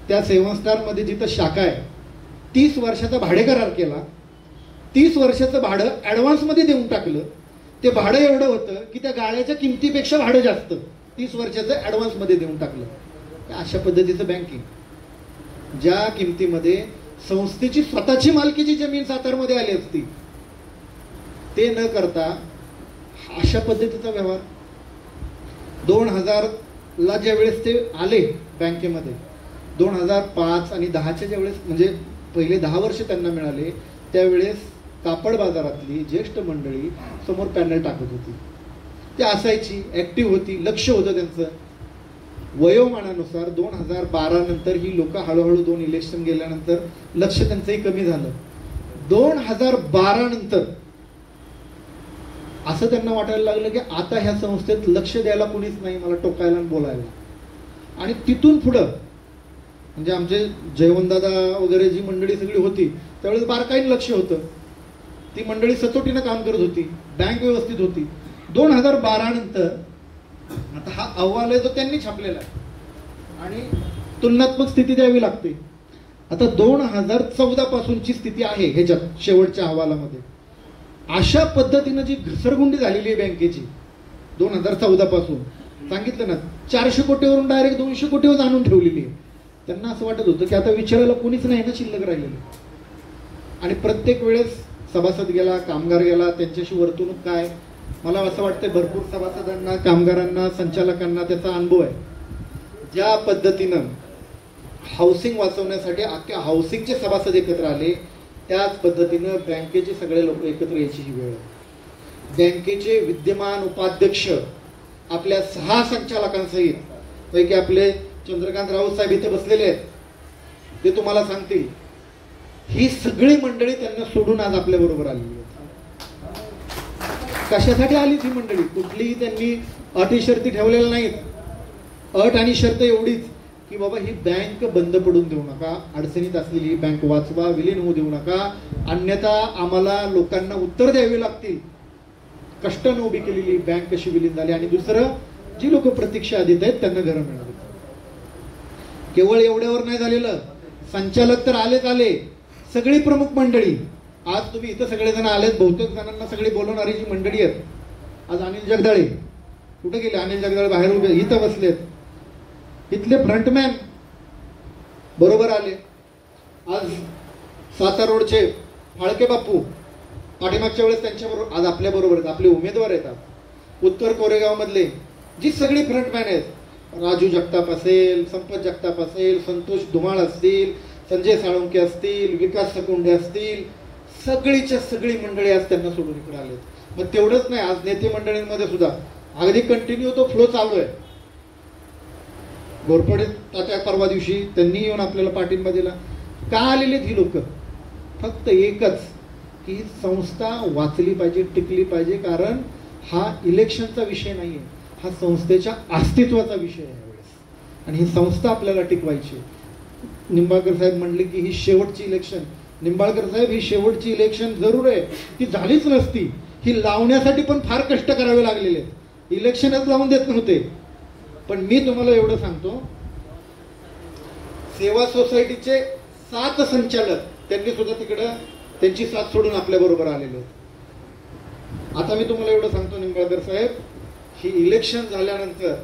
त्या सेवन स्टार मध्ये जिथं शाखा आहे 30 वर्षाचा भाडे करार केला. 30 वर्षाचं भाडं ऍडव्हान्स मध्ये देऊन टाकलं. ते भाडं एवढं होतं की त्या गाळ्याच्या किमतीपेक्षा भाडं जास्त, 30 वर्षाचं ऍडव्हान्स मध्ये देऊन टाकलं. अशा पद्धतीचं बँकिंग, ज्या किमतीमध्ये संस्थेची स्वतःची मालकीची जमीन सातारमध्ये आली असती, ते न करता अशा पद्धतीचा व्यवहार. 2000 ला ज्या वेळेस ते आले बँकेमध्ये, 2005 आणि 10च्या ज्या वेळेस, म्हणजे पहिले 10 वर्ष त्यांना मिळाले, त्यावेळेस कापड बाजारातली ज्येष्ठ मंडळी समोर पॅनल टाकत होती. ती असायची, ऍक्टिव्ह होती, लक्ष होतं त्यांचं. वयोमानानुसार 2012 नंतर ही लोक हळूहळू 2 इलेक्शन गेल्यानंतर लक्ष त्यांचंही कमी झालं. 2012 नंतर असं त्यांना वाटायला लागलं की आता ह्या संस्थेत लक्ष द्यायला कोणीच नाही, मला टोकायला आणि बोलायला. आणि तिथून पुढं म्हणजे आमचे जयवंतदादा वगैरे जी मंडळी सगळी होती त्यावेळेस बारकाईने लक्ष होतं. ती मंडळी सचोटीनं काम करत होती, बँक व्यवस्थित होती. 2012 नंतर आता हा अहवाल आहे जो त्यांनी छापलेला आहे आणि तुलनात्मक स्थिती द्यावी लागते. आता 2014 पासूनची स्थिती आहे ह्याच्यात शेवटच्या अहवालामध्ये. अशा पद्धतीनं जी घसरगुंडी झालेली आहे बँकेची 2014 पासून, सांगितलं ना 400 कोटीवरून डायरेक्ट 200 कोटीवर आणून ठेवलेली आहे. त्यांना असं वाटत होतं की आता विचारायला कोणीच नाही ना शिल्लक राहिलेलं. आणि प्रत्येक वेळेस सभासद गेला, कामगार गेला, त्यांच्याशी वर्तणूक काय, मला असं वाटतं भरपूर सभासदांना, कामगारांना, संचालकांना त्याचा अनुभव आहे. ज्या पद्धतीनं हाऊसिंग वाचवण्यासाठी अख्ख्या हाऊसिंगचे सभासद एकत्र आले, त्याच पद्धतीनं बँकेचे सगळे लोक एकत्र यायची ही वेळ. बँकेचे विद्यमान उपाध्यक्ष आपल्या 6 संचालकांसहित, पैकी आपले चंद्रकांत राऊत साहेब इथे बसलेले आहेत, ते तुम्हाला सांगतील. ही सगळी मंडळी त्यांना सोडून आज आपल्या बरोबर आलेली आहे. कशासाठी आली ती मंडळी? कुठलीही त्यांनी अटी शर्ती ठेवलेल्या नाहीत. अट आणि शर्त एवढीच की बाबा ही बँक बंद पडून देऊ नका, अडचणीत असलेली बँक वाचवा, विलीन होऊ देऊ नका, अन्यथा आम्हाला लोकांना उत्तर द्यावी लागतील. कष्टाने उभी केलेली बँक कशी विलीन झाली. आणि दुसरं, जी लोक प्रतीक्षा आधीत आहेत त्यांना घरं मिळाली. केवळ एवढ्यावर नाही झालेलं, संचालक तर आलेच आले, सगळी प्रमुख मंडळी. आज तुम्ही इथं सगळेजण आलेत, बहुतेक जणांना सगळी बोलवणारी जी मंडळी आहेत. आज अनिल जगदाळे कुठे गेले? अनिल जगदाळे बाहेर उभे, इथं बसलेत. इथले फ्रंटमॅन बरोबर आले. आज सातारा रोडचे फाळके बापू पाठीमागच्या वेळेस त्यांच्याबरोबर, आज आपल्या बरोबर आहेत, आपले उमेदवार आहेत. उत्तर कोरेगाव मधले जी सगळी फ्रंटमॅन आहेत, राजू जगताप असेल, संपत जगताप असेल, संतोष धुमाळ असतील, संजय साळुंके असतील, विकास सकुंडे असतील, सगळीच्या सगळी मंडळी आज त्यांना सोडून इकडे आले. मग तेवढंच नाही, आज नेते मंडळींमध्ये सुद्धा अगदी कंटिन्यू तो फ्लो चालू आहे. घोरपडे तात्या परवा दिवशी त्यांनी येऊन आपल्याला पाठिंबा दिला. का आलेले ही लोक? फक्त एकच की संस्था वाचली पाहिजे, टिकली पाहिजे. कारण हा इलेक्शनचा विषय नाहीये, हा संस्थेच्या अस्तित्वाचा विषय आहे यावेळेस, आणि ही संस्था आपल्याला टिकवायची. निंबाळकर साहेब म्हणले की ही शेवटची इलेक्शन. निंबाळकर साहेब, ही शेवटची इलेक्शन जरूर आहे, ती झालीच नसती. ही लावण्यासाठी पण फार कष्ट करावे लागलेले आहेत. इलेक्शनच लावून देत नव्हते. पण मी तुम्हाला एवढं सांगतो, सेवा सोसायटीचे 7 संचालक त्यांनी सुद्धा तिकडं त्यांची साथ सोडून आपल्या बरोबर आलेले आहेत. आता मी तुम्हाला एवढं सांगतो निंबाळकर साहेब, ही इलेक्शन झाल्यानंतर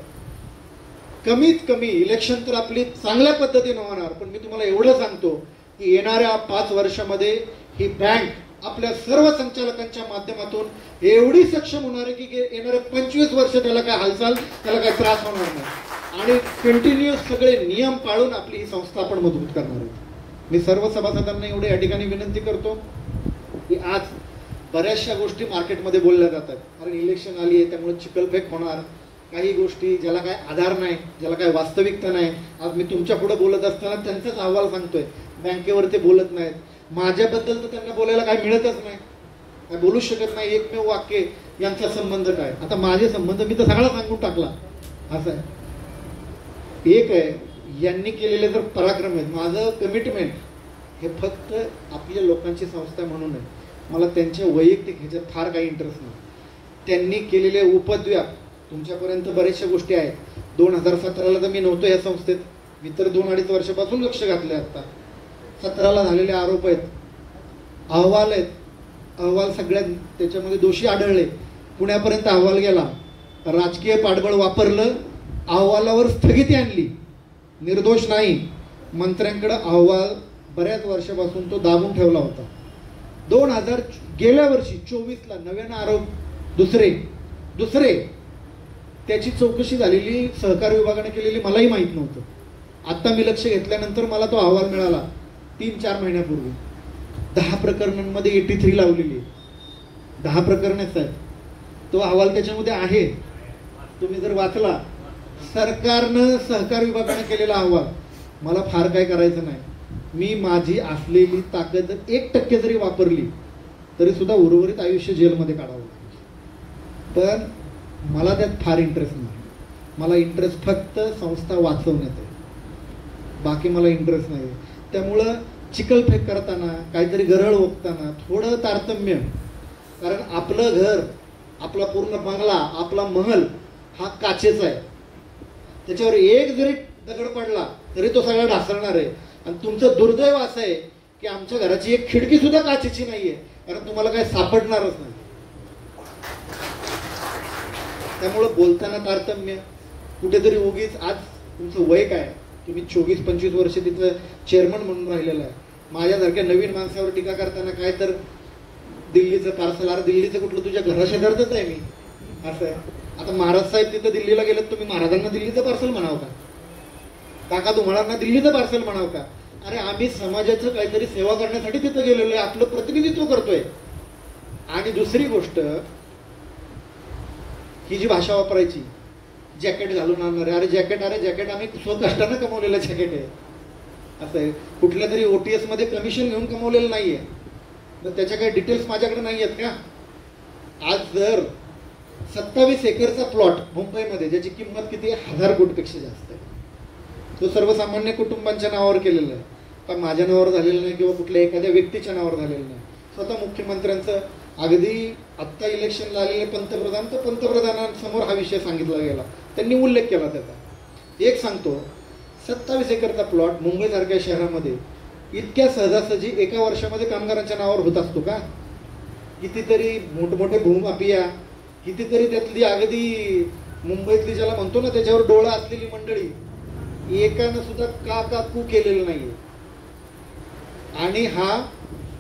कमीत कमी, इलेक्शन तर आपली चांगल्या पद्धतीने होणार, पण मी तुम्हाला एवढं सांगतो की येणाऱ्या 5 वर्षामध्ये ही बँक आपल्या सर्व संचालकांच्या माध्यमातून एवढी सक्षम होणार आहे की येणारे 25 वर्ष त्याला काय हालचाल, त्याला काय त्रास होणार नाही. आणि कंटिन्युअस सगळे नियम पाळून आपली ही संस्था आपण मजबूत करणार आहोत. मी सर्व सभासदांना एवढे या ठिकाणी विनंती करतो की आज बऱ्याचशा गोष्टी मार्केटमध्ये बोलल्या जातात. कारण इलेक्शन आली आहे, त्यामुळे चिखलफेक होणार, काही गोष्टी ज्याला काय आधार नाही, ज्याला काय वास्तविकता नाही. आज मी तुमच्या पुढे बोलत असताना त्यांचाच अहवाल सांगतोय. बँकेवर ते बोलत नाहीत, माझ्याबद्दल तर त्यांना बोलायला काय मिळतच नाही, काय बोलूच शकत नाही. एकमेव वाक्य, यांचा संबंध काय? आता माझे संबंध मी तर सगळा सांगून टाकला. असं आहे, एक आहे, यांनी केलेले तर पराक्रम आहेत. माझं कमिटमेंट हे फक्त आपल्या लोकांची संस्था म्हणून आहे. मला त्यांच्या वैयक्तिक ह्याच्यात फार काही इंटरेस्ट नाही. त्यांनी केलेले उपद्व्याप, तुमच्यापर्यंत बऱ्याचशा गोष्टी आहेत. 2017ला तर मी नव्हतो या संस्थेत, मी तर 2-2.5 वर्षापासून लक्ष घातले. आता 17ला झालेले आरोप आहेत, अहवाल आहेत, अहवाल सगळ्यात त्याच्यामध्ये दोषी आढळले. पुण्यापर्यंत अहवाल गेला, राजकीय पाठबळ वापरलं, अहवालावर स्थगिती आणली. निर्दोष नाही, मंत्र्यांकडे अहवाल बऱ्याच वर्षापासून तो दाबून ठेवला होता. गेल्या वर्षी 24ला नव्यानं आरोप दुसरे त्याची चौकशी झालेली सहकार विभागाने केलेली मलाही माहित नव्हतं. आता मी लक्ष घेतल्यानंतर मला तो अहवाल मिळाला 3-4 महिन्यापूर्वी. 10 प्रकरणांमध्ये 83 लावलेली, 10 प्रकरण आहेत. तो अहवाल त्याच्यामध्ये आहे, तुम्ही जर वाचला. सरकारनं सहकार विभागाने केलेला अहवाल, मला फार काय करायचं नाही. मी माझी असलेली ताकद 1% जरी वापरली तरी सुद्धा उर्वरित आयुष्य जेलमध्ये काढावं लागेल. पण मला त्यात फार इंटरेस्ट नाही. मला इंटरेस्ट फक्त संस्था वाचवण्यात आहे, बाकी मला इंटरेस्ट नाही. त्यामुळं चिखलफेक करताना, काहीतरी गरळ ओकताना थोडं तारतम्य. कारण आपलं घर, आपला पूर्ण बंगला, आपला महल हा काचेचा आहे. त्याच्यावर एक जरी दगड पडला तरी तो सगळा ढासळणार आहे. आणि तुमचं दुर्दैव असं आहे की आमच्या घराची एक खिडकी सुद्धा काचेची नाहीये, कारण तुम्हाला काय सापडणारच नाही. त्यामुळं बोलताना तारतम्य, कुठेतरी उगीच. आज तुमचं वय काय? तुम्ही 24-25 वर्ष तिथं चेअरमन म्हणून राहिलेलं आहे. माझ्यासारख्या नवीन माणसावर टीका करताना काय तर दिल्लीचं पार्सल, अरे दिल्लीचं कुठलं, तुझ्या घराशेजारच आहे मी. असं आहे. आता महाराज साहेब तिथं दिल्लीला गेलेत, तुम्ही महाराजांना दिल्लीचं पार्सल म्हणाव का? काका तुम्हाला दिल्लीचं पार्सल म्हणाव का? अरे आम्ही समाजाचं काहीतरी सेवा करण्यासाठी तिथं गेलेलो आहे, आपलं प्रतिनिधित्व करतोय. आणि दुसरी गोष्ट, ही जी भाषा वापरायची, जॅकेट घालून आणणारे, अरे जॅकेट आम्ही स्वकष्टानं कमवलेलं जॅकेट आहे. असं आहे. कुठल्या तरी OTS मध्ये कमिशन घेऊन कमवलेलं नाहीये. तर त्याच्या काही डिटेल्स माझ्याकडे नाही आहेत का? आज जर 27 एकरचा प्लॉट मुंबईमध्ये, ज्याची किंमत किती, 1000 कोटीपेक्षा जास्त आहे, तो सर्वसामान्य कुटुंबांच्या नावावर केलेला आहे. पण माझ्या नावावर झालेलं नाही किंवा कुठल्या एखाद्या व्यक्तीच्या नावावर झालेलं नाही. स्वतः मुख्यमंत्र्यांचं, अगदी आत्ता इलेक्शनला आलेले पंतप्रधान, तर पंतप्रधानांसमोर हा विषय सांगितला गेला, त्यांनी उल्लेख केला त्याचा. एक सांगतो, 27 एकरचा प्लॉट मुंबईसारख्या शहरामध्ये इतक्या सहजासहजी एका वर्षामध्ये कामगारांच्या नावावर होत असतो का? कितीतरी मोठमोठे भूमाफिया, कितीतरी त्यातली अगदी मुंबईतली ज्याला म्हणतो ना त्याच्यावर डोळा असलेली मंडळी, एकानं सुद्धा काकू केलेलं नाहीये. आणि हा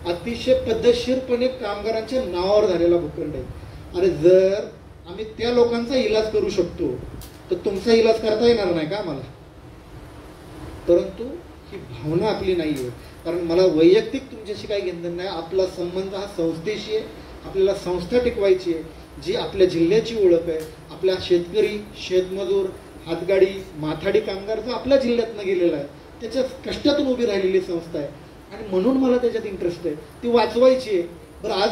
अतिशय पद्धतशीरपणे कामगारांच्या नावावर झालेला भूखंड आहे. अरे जर आम्ही त्या लोकांचा इलाज करू शकतो तर तुमचा इलाज करता येणार नाही का आम्हाला? परंतु ही भावना आपली नाही आहे. कारण मला वैयक्तिक तुमच्याशी काही घेणं नाही. आपला संबंध हा संस्थेशी आहे. आपल्याला संस्था टिकवायची आहे, जी आपल्या जिल्ह्याची ओळख आहे. आपल्या शेतकरी, शेतमजूर, हातगाडी, माथाडी कामगार जो आपल्या जिल्ह्यातनं गेलेला आहे, त्याच्या कष्टातून उभी राहिलेली संस्था आहे आणि म्हणून मला त्याच्यात इंटरेस्ट आहे, ती वाचवायची आहे. बरं, आज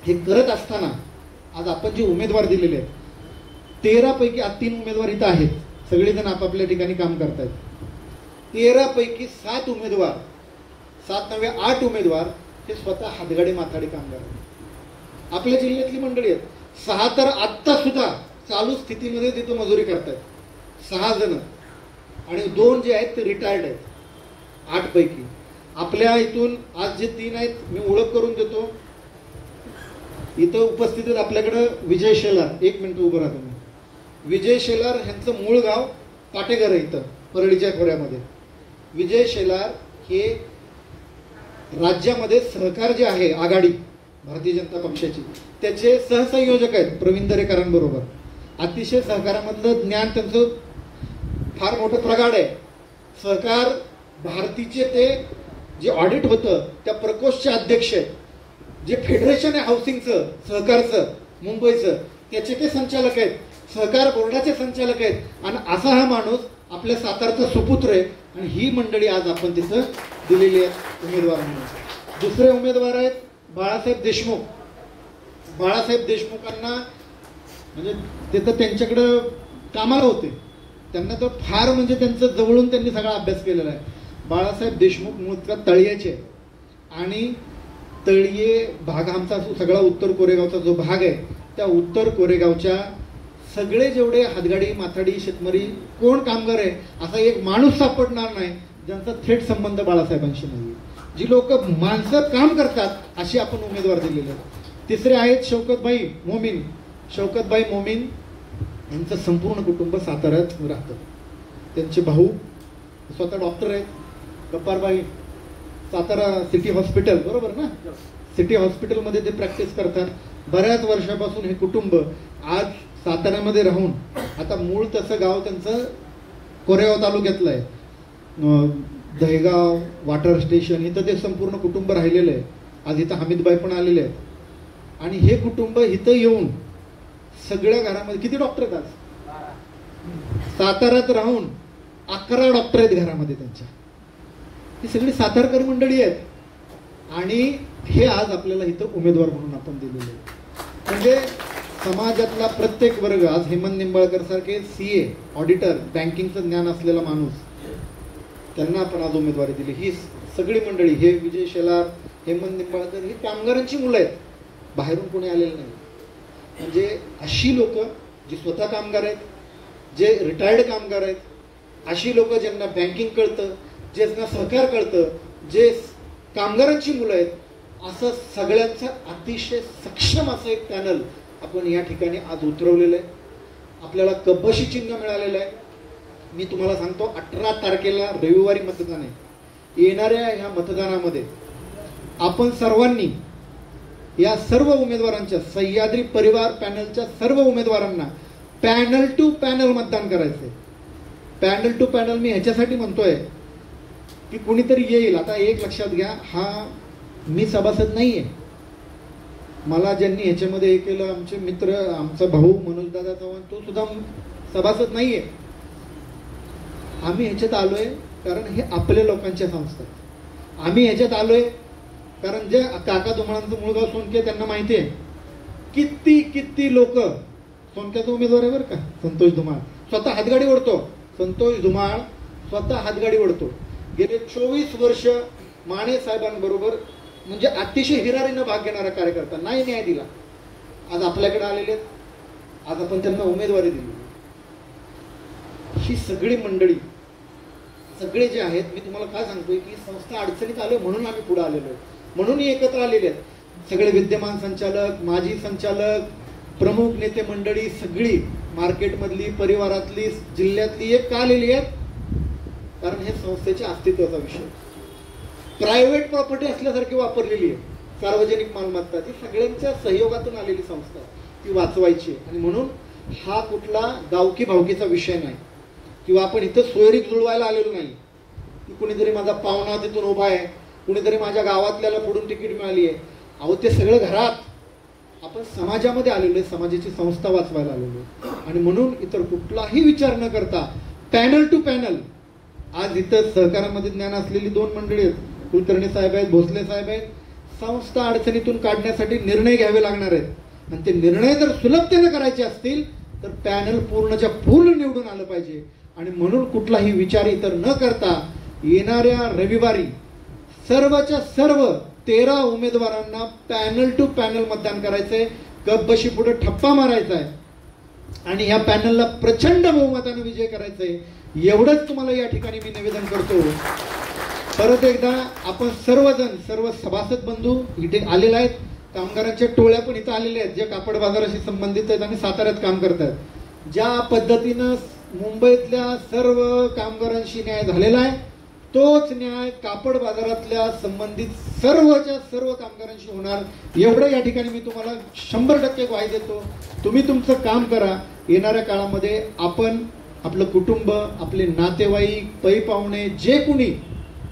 हे करत असताना आज आपण जे उमेदवार दिलेले आहेत 13 पैकी आज 3 उमेदवार इथं आहेत, सगळेजण आपापल्या ठिकाणी काम करतायत. 13 पैकी 7 उमेदवार, 7 नव्हे 8 उमेदवार हे स्वतः हातगाडी माथाडी कामगार आहेत. आपल्या जिल्ह्यातली मंडळी आहेत. 6 तर आत्ता सुद्धा चालू स्थितीमध्ये तिथं मजुरी करतायत, 6 जण, आणि 2 जे आहेत ते रिटायर्ड आहेत. 8 पैकी आपल्या इथून आज जे 3 आहेत, मी ओळख करून देतो. इथं उपस्थित आहेत आपल्याकडं विजय शेलार. 1 मिनिट उभं राहा तुम्ही. विजय शेलार ह्यांचं मूळ गाव पाटेघर आहे, इथं परळीच्या खोऱ्यामध्ये. विजय शेलार हे राज्यामध्ये सहकार जे आहे आघाडी भारतीय जनता पक्षाची, त्याचे सहसंयोजक आहेत प्रवीण दरेकरांबरोबर. अतिशय सहकारामधलं ज्ञान त्यांचं फार मोठं प्रगाढ आहे. सहकार भारतीचे ते जे ऑडिट होतं त्या प्रकोष्ठचे अध्यक्ष आहेत. जे फेडरेशन आहे हाऊसिंगचं, सहकारचं, मुंबईचं, त्याचे ते संचालक आहेत. सहकार बोर्डाचे संचालक आहेत. आणि असा हा माणूस आपल्या सातारचा सुपुत्र आहे. आणि ही मंडळी आज आपण तिथं दिलेली आहेत उमेदवार म्हणून. दुसरे उमेदवार आहेत बाळासाहेब देशमुख. बाळासाहेब देशमुखांना म्हणजे ते तर त्यांच्याकडं कामाला होते, त्यांना तर फार म्हणजे त्यांचं जवळून त्यांनी सगळा अभ्यास केलेला आहे. बाळासाहेब देशमुख मूळचा तळियाचे आणि तळिये भाग आमचा सगळा उत्तर कोरेगावचा जो भाग आहे, त्या उत्तर कोरेगावच्या सगळे जेवढे हातगाडी माथाडी शेतमरी कोण कामगार आहे असा एक माणूस सापडणार नाही ज्यांचा थेट संबंध बाळासाहेबांशी नाही. जी लोक माणसं काम करतात अशी आपण उमेदवार दिलेले आहेत. तिसरे आहेत शौकतभाई मोमीन. शौकतभाई मोमीन यांचं संपूर्ण कुटुंब साताऱ्यात राहतं. त्यांचे भाऊ स्वतः डॉक्टर आहेत. गप्पारबाई सातारा सिटी हॉस्पिटल, बरोबर ना, सिटी हॉस्पिटलमध्ये ते प्रॅक्टिस करतात. बऱ्याच वर्षापासून हे कुटुंब आज साताऱ्यामध्ये राहून, आता मूळ तसं गाव त्यांचं कोरेगाव तालुक्यातलं आहे, दहेगाव वॉटर स्टेशन, इथं ते संपूर्ण कुटुंब राहिलेलं आहे. आज इथं हमीदबाई पण आलेले आहेत. आणि हे कुटुंब इथं येऊन सगळ्या घरामध्ये किती डॉक्टर आहेत आज साताऱ्यात राहून 11 डॉक्टर आहेत घरामध्ये त्यांच्या. ही सगळी सातारकर मंडळी आहेत. आणि हे आज आपल्याला इथं उमेदवार म्हणून आपण दिलेले आहे. म्हणजे समाजातला प्रत्येक वर्ग, आज हेमंत निंबाळकर सारखे CA ऑडिटर, बँकिंगचं ज्ञान असलेला माणूस, त्यांना आपण आज उमेदवारी दिली. ही सगळी मंडळी, हे विजय शेलार, हेमंत निंबाळकर, ही कामगारांची मुलं आहेत, बाहेरून कोणी आलेलं नाही. म्हणजे अशी लोक जी स्वतः कामगार आहेत, जे रिटायर्ड कामगार आहेत, अशी लोक ज्यांना बँकिंग कळतं, ज्यांना सहकार कळतं, जे कामगारांची मुलं आहेत, असं सगळ्यांचं अतिशय सक्षम असं एक पॅनल आपण या ठिकाणी आज उतरवलेलं आहे. आपल्याला कबशी चिन्ह मिळालेलं आहे. मी तुम्हाला सांगतो 18 तारखेला रविवारी मतदान आहे. येणाऱ्या ह्या मतदानामध्ये आपण सर्वांनी या सर्व उमेदवारांच्या, सह्याद्री परिवार पॅनलच्या सर्व उमेदवारांना पॅनल टू पॅनल मतदान करायचंय. पॅनल टू पॅनल मी ह्याच्यासाठी म्हणतोय की कुणीतरी येईल. आता एक लक्षात घ्या, हा मी सभासद नाहीये. मला ज्यांनी ह्याच्यामध्ये हे केलं, आमचे मित्र, आमचा भाऊ मनोजदादा चव्हाण, तो सुद्धा सभासद नाहीये. आम्ही ह्याच्यात आलोय कारण हे आपल्या लोकांच्या संस्था. आम्ही ह्याच्यात आलोय कारण जे काका धुमाळांचं मूळगाव सोनके, त्यांना माहिती आहे किती किती लोक. सोनक्याचा उमेदवार आहे बरं का, संतोष धुमाळ, स्वतः हातगाडी ओढतो. संतोष धुमाळ स्वतः हातगाडी ओढतो. गेले 24 वर्ष माने साहेबांबरोबर म्हणजे अतिशय हिरारीनं भाग घेणारा कार्यकर्ता, नाही न्याय दिला. आज आपल्याकडे आलेले, आज आपण त्यांना उमेदवारी दिली. ही सगळी मंडळी, सगळे जे आहेत, मी तुम्हाला काय सांगतोय की संस्था अडचणीत आलोय म्हणून आम्ही पुढे आलेलो आहे, म्हणून एकत्र आलेले आहेत. सगळे विद्यमान संचालक, माजी संचालक, प्रमुख नेते मंडळी, सगळी मार्केटमधली, परिवारातली, जिल्ह्यातली एक का आलेली आहेत? कारण हे संस्थेच्या अस्तित्वाचा विषय. प्रायव्हेट प्रॉपर्टी असल्यासारखी वापरलेली आहे, सार्वजनिक मालमत्ता, ती सगळ्यांच्या सहयोगातून आलेली संस्था, ती वाचवायची. आणि म्हणून हा कुठला गावकी भावकीचा विषय नाही, किंवा आपण इथं सोयरीक जुळवायला आलेलो नाही. की कुणीतरी माझा पाहुणा तिथून उभा आहे, कुणीतरी माझ्या गावातल्याला पुढून तिकीट मिळाली आहे. अहो ते सगळं घरात. आपण समाजामध्ये आलेलो आहे, समाजाची संस्था वाचवायला आलेलो आहे. आणि म्हणून इतर कुठलाही विचार न करता पॅनल टू पॅनल, आज इथं सहकारामध्ये ज्ञान असलेली 2 मंडळी आहेत, कुलकर्णी साहेब आहेत, भोसले साहेब आहेत. संस्था अडचणीतून काढण्यासाठी निर्णय घ्यावे लागणार आहेत. आणि ते निर्णय जर सुलभतेने करायचे असतील तर पॅनल पूर्णच्या पूर्ण निवडून आलं पाहिजे. आणि म्हणून कुठलाही विचार इतर न करता येणाऱ्या रविवारी सर्वच्या सर्व 13 उमेदवारांना पॅनल टू पॅनल मतदान करायचंय. गपबशी पुढे ठप्पा मारायचा आहे आणि ह्या पॅनलला प्रचंड बहुमताने विजय करायचंय. एवढंच तुम्हाला या ठिकाणी मी निवेदन करतो. परत एकदा आपण सर्वजण, सर्व सभासद बंधू इथे आलेले आहेत. कामगारांच्या टोळ्या पण इथं आलेल्या आहेत, जे कापड बाजाराशी संबंधित आहेत आणि साताऱ्यात काम करतात. ज्या पद्धतीनं मुंबईतल्या सर्व कामगारांशी न्याय झालेला आहे, तोच न्याय कापड बाजारातल्या संबंधित सर्वच्या सर्व कामगारांशी होणार, एवढं या ठिकाणी मी तुम्हाला 100% ग्वाही देतो. तुम्ही तुमचं काम करा. येणाऱ्या काळामध्ये आपण, आपलं कुटुंब, आपले नातेवाईक, पै पाहुणे, जे कुणी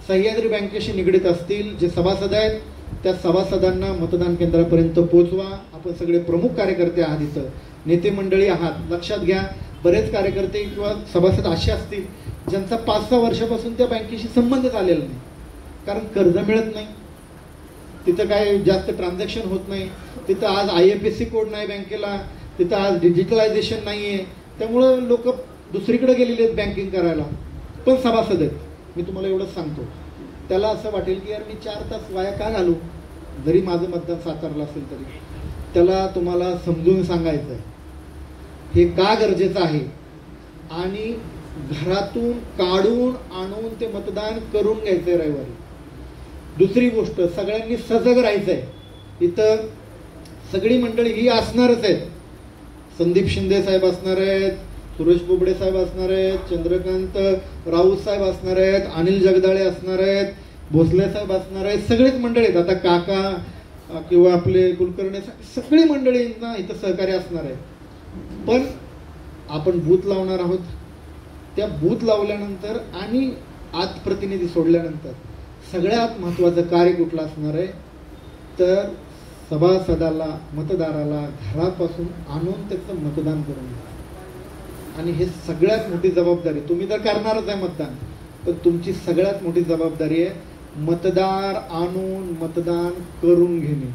सह्याद्री बँकेशी निगडीत असतील, जे सभासद आहेत, त्या सभासदांना मतदान केंद्रापर्यंत पोहोचवा. आपण सगळे प्रमुख कार्यकर्ते आहात, इथं नेते मंडळी आहात. लक्षात घ्या, बरेच कार्यकर्ते किंवा सभासद असे असतील ज्यांचा 5-6 वर्षापासून त्या बँकेशी संबंधच आलेला नाही. कारण कर्ज मिळत नाही, तिथं काय जास्त ट्रान्झॅक्शन होत नाही, तिथं आज IFSC कोड नाही बँकेला, तिथं आज डिजिटलायझेशन नाहीये. त्यामुळं लोक दुसरीकडे गेलेले आहेत बँकिंग करायला. पण सभासद आहेत, मी तुम्हाला एवढंच सांगतो, त्याला असं वाटेल की यार मी 4 तास वाया का घालू, जरी माझं मतदान सातारला असेल तरी. त्याला तुम्हाला समजून सांगायचं आहे हे का गरजेचं आहे आणि घरातून काढून आणून ते मतदान करून घ्यायचंय रविवारी. दुसरी गोष्ट, सगळ्यांनी सजग राहायचंय. इथं सगळी मंडळी ही असणारच आहेत. संदीप शिंदे साहेब असणार आहेत, सुरेश बोबडे साहेब असणार आहेत, चंद्रकांत राऊत साहेब असणार आहेत, अनिल जगदाळे असणार आहेत, भोसले साहेब असणार आहेत. सगळीच मंडळी आहेत. आता काका किंवा आपले कुलकर्णी, सगळी मंडळींना इथं सहकार्य असणार आहे. पण आपण बूथ लावणार आहोत. त्या बूथ लावल्यानंतर आणि आत प्रतिनिधी सोडल्यानंतर सगळ्यात महत्वाचं कार्य कुठलं असणार आहे तर सभासदाला, मतदाराला घरापासून आणून त्याचं मतदान करून घ्या. आणि हे सगळ्यात मोठी जबाबदारी, तुम्ही तर करणारच आहे मतदान, पण तुमची सगळ्यात मोठी जबाबदारी आहे मतदार आणून मतदान करून घेणे.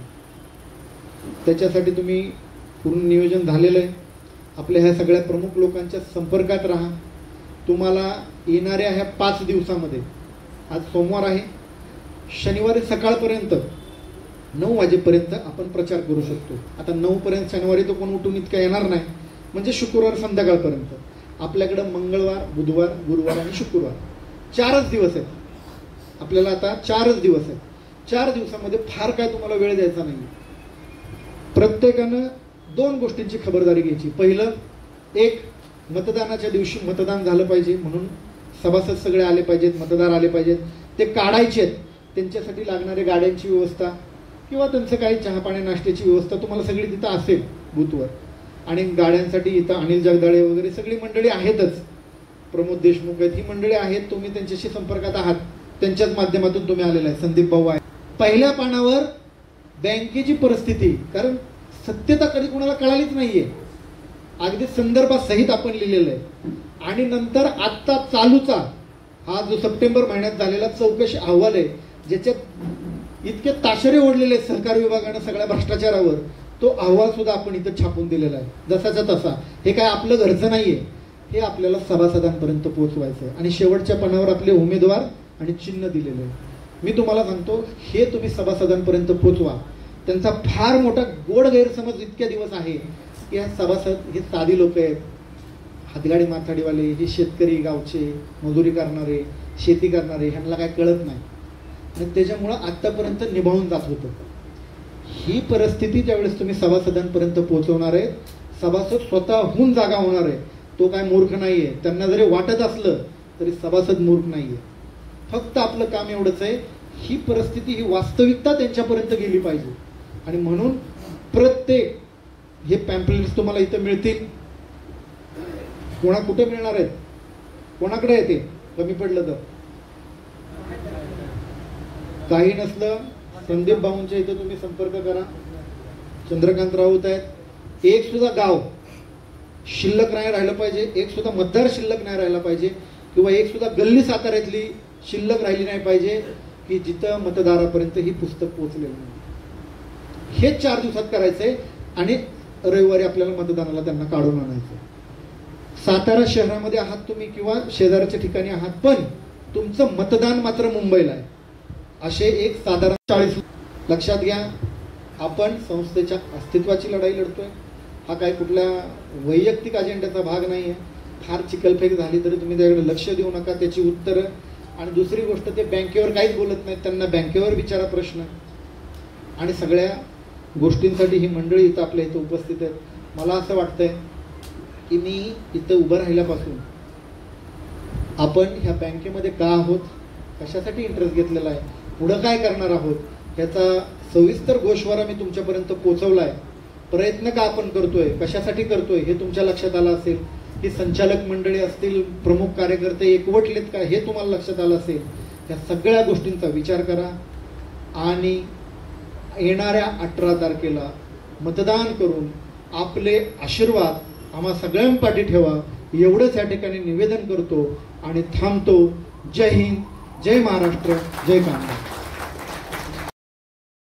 त्याच्यासाठी तुम्ही पूर्ण नियोजन झालेलं आहे. आपल्या ह्या सगळ्या प्रमुख लोकांच्या संपर्कात राहा. तुम्हाला येणाऱ्या ह्या 5 दिवसामध्ये, आज सोमवार आहे, शनिवारी सकाळपर्यंत 9 वाजेपर्यंत आपण प्रचार करू शकतो. आता 9 पर्यंत शनिवारी तो कोण उठून इतका येणार नाही, म्हणजे शुक्रवार संध्याकाळपर्यंत. आपल्याकडं मंगळवार, बुधवार, गुरुवार आणि शुक्रवार 4च दिवस आहेत. आपल्याला आता 4च दिवस आहेत. 4 दिवसामध्ये फार काय तुम्हाला वेळ द्यायचा नाही. प्रत्येकानं 2 गोष्टींची खबरदारी घ्यायची. पहिलं, एक, मतदानाच्या दिवशी मतदान झालं पाहिजे म्हणून सभासद सगळे आले पाहिजेत, मतदार आले पाहिजेत, ते काढायचे आहेत. त्यांच्यासाठी लागणाऱ्या गाड्यांची व्यवस्था किंवा त्यांचं काही चहा पाणी नाश्त्याची व्यवस्था तुम्हाला सगळी तिथं असेल बूथवर. आणि गाड्यांसाठी इथं अनिल जगदाळे वगैरे सगळी मंडळी आहेतच, प्रमोद देशमुख आहेत, ही मंडळी आहेत. तुम्ही त्यांच्याशी संपर्कात आहात, त्यांच्याच माध्यमातून तुम्ही आलेला आहे. संदीप भाऊ आहे. पहिल्या पानावर बँकेची परिस्थिती, कारण सत्यता कधी कोणाला कळालीच नाहीये, अगदी संदर्भासहित आपण लिहिलेलं आहे. आणि नंतर आत्ता चालूचा हा जो सप्टेंबर महिन्यात झालेला चौकशी अहवाल आहे, ज्याच्यात इतके ताशेरे ओढलेले सहकार विभागानं सगळ्या भ्रष्टाचारावर, तो अहवाल सुद्धा आपण इथं छापून दिलेला आहे जसाच्या तसा. हे काय आपलं घरचं नाहीये, हे आपल्याला सभासदांपर्यंत पोहोचवायचं आहे. आणि शेवटच्या पानावर आपले उमेदवार आणि चिन्ह दिलेलं आहे. मी तुम्हाला सांगतो, हे तुम्ही सभासदांपर्यंत पोहोचवा. त्यांचा फार मोठा गोड गैरसमज इतक्या दिवस आहे की ह्या सभासद हे साधी लोक आहेत, हातगाडी माथाडीवाले, हे शेतकरी, गावचे मजुरी करणारे, शेती करणारे, ह्यांना काय कळत नाही. आणि त्याच्यामुळं आत्तापर्यंत निभावून जात होतं. ही परिस्थिती ज्यावेळेस तुम्ही सभासदांपर्यंत पोहोचवणार आहे, सभासद स्वतःहून जागा होणार आहे. तो काय मूर्ख नाहीये. त्यांना जरी वाटत असलं तरी सभासद मूर्ख नाहीये. फक्त आपलं काम एवढंच आहे, ही परिस्थिती, ही वास्तविकता त्यांच्यापर्यंत गेली पाहिजे. आणि म्हणून प्रत्येक हे पॅम्पलेट्स तुम्हाला इथं मिळतील. कुठे मिळणार आहेत, कोणाकडे येते कमी पडलं तर काही नसलं संदीप भाऊंच्या इथं तुम्ही संपर्क करा. चंद्रकांत राऊत आहेत. एक सुद्धा गाव शिल्लक नाही राहिलं पाहिजे, एक सुद्धा मतदार शिल्लक नाही राहिला पाहिजे, किंवा एक सुद्धा गल्ली साताऱ्यातली शिल्लक राहिली नाही पाहिजे की जिथं मतदारापर्यंत ही पुस्तक पोहोचलेलं नाही. हे 4 दिवसात करायचंय आणि रविवारी आपल्याला मतदानाला त्यांना काढून आणायचं. सातारा शहरामध्ये आहात तुम्ही किंवा शेजारच्या ठिकाणी आहात, पण तुमचं मतदान मात्र मुंबईला आहे. असे एक साधारण 40 लक्षात घ्या. आपण संस्थेच्या अस्तित्वाची लढाई लढतोय. हा काय कुठल्या वैयक्तिक अजेंड्याचा भाग नाही आहे. फार चिकलफेक झाली तरी तुम्ही त्याकडे लक्ष देऊ नका, त्याची उत्तरं. आणि दुसरी गोष्ट, ते बँकेवर काहीच बोलत नाहीत, त्यांना बँकेवर विचारा प्रश्न. आणि सगळ्या गोष्टींसाठी ही मंडळी इथं आपल्या इथं उपस्थित आहेत. मला असं वाटतंय की मी इथं उभं राहिल्यापासून आपण ह्या बँकेमध्ये का आहोत, कशासाठी इंटरेस्ट घेतलेला आहे, पुढं काय करणार आहोत, ह्याचा सविस्तर गोषवारा मी तुमच्यापर्यंत पोहोचवलाय. प्रयत्न का आपण करतोय, कशासाठी करतोय हे तुमच्या लक्षात आलं असेल. की संचालक मंडळी असतील, प्रमुख कार्यकर्ते एकवटलेत का हे तुम्हाला लक्षात आलं असेल. या सगळ्या गोष्टींचा विचार करा आणि येणाऱ्या 18 तारखेला मतदान करून आपले आशीर्वाद आम्हा सगळ्यांपाठी ठेवा, एवढंच या ठिकाणी निवेदन करतो आणि थांबतो. जय हिंद, जय महाराष्ट्र, जय कामगार.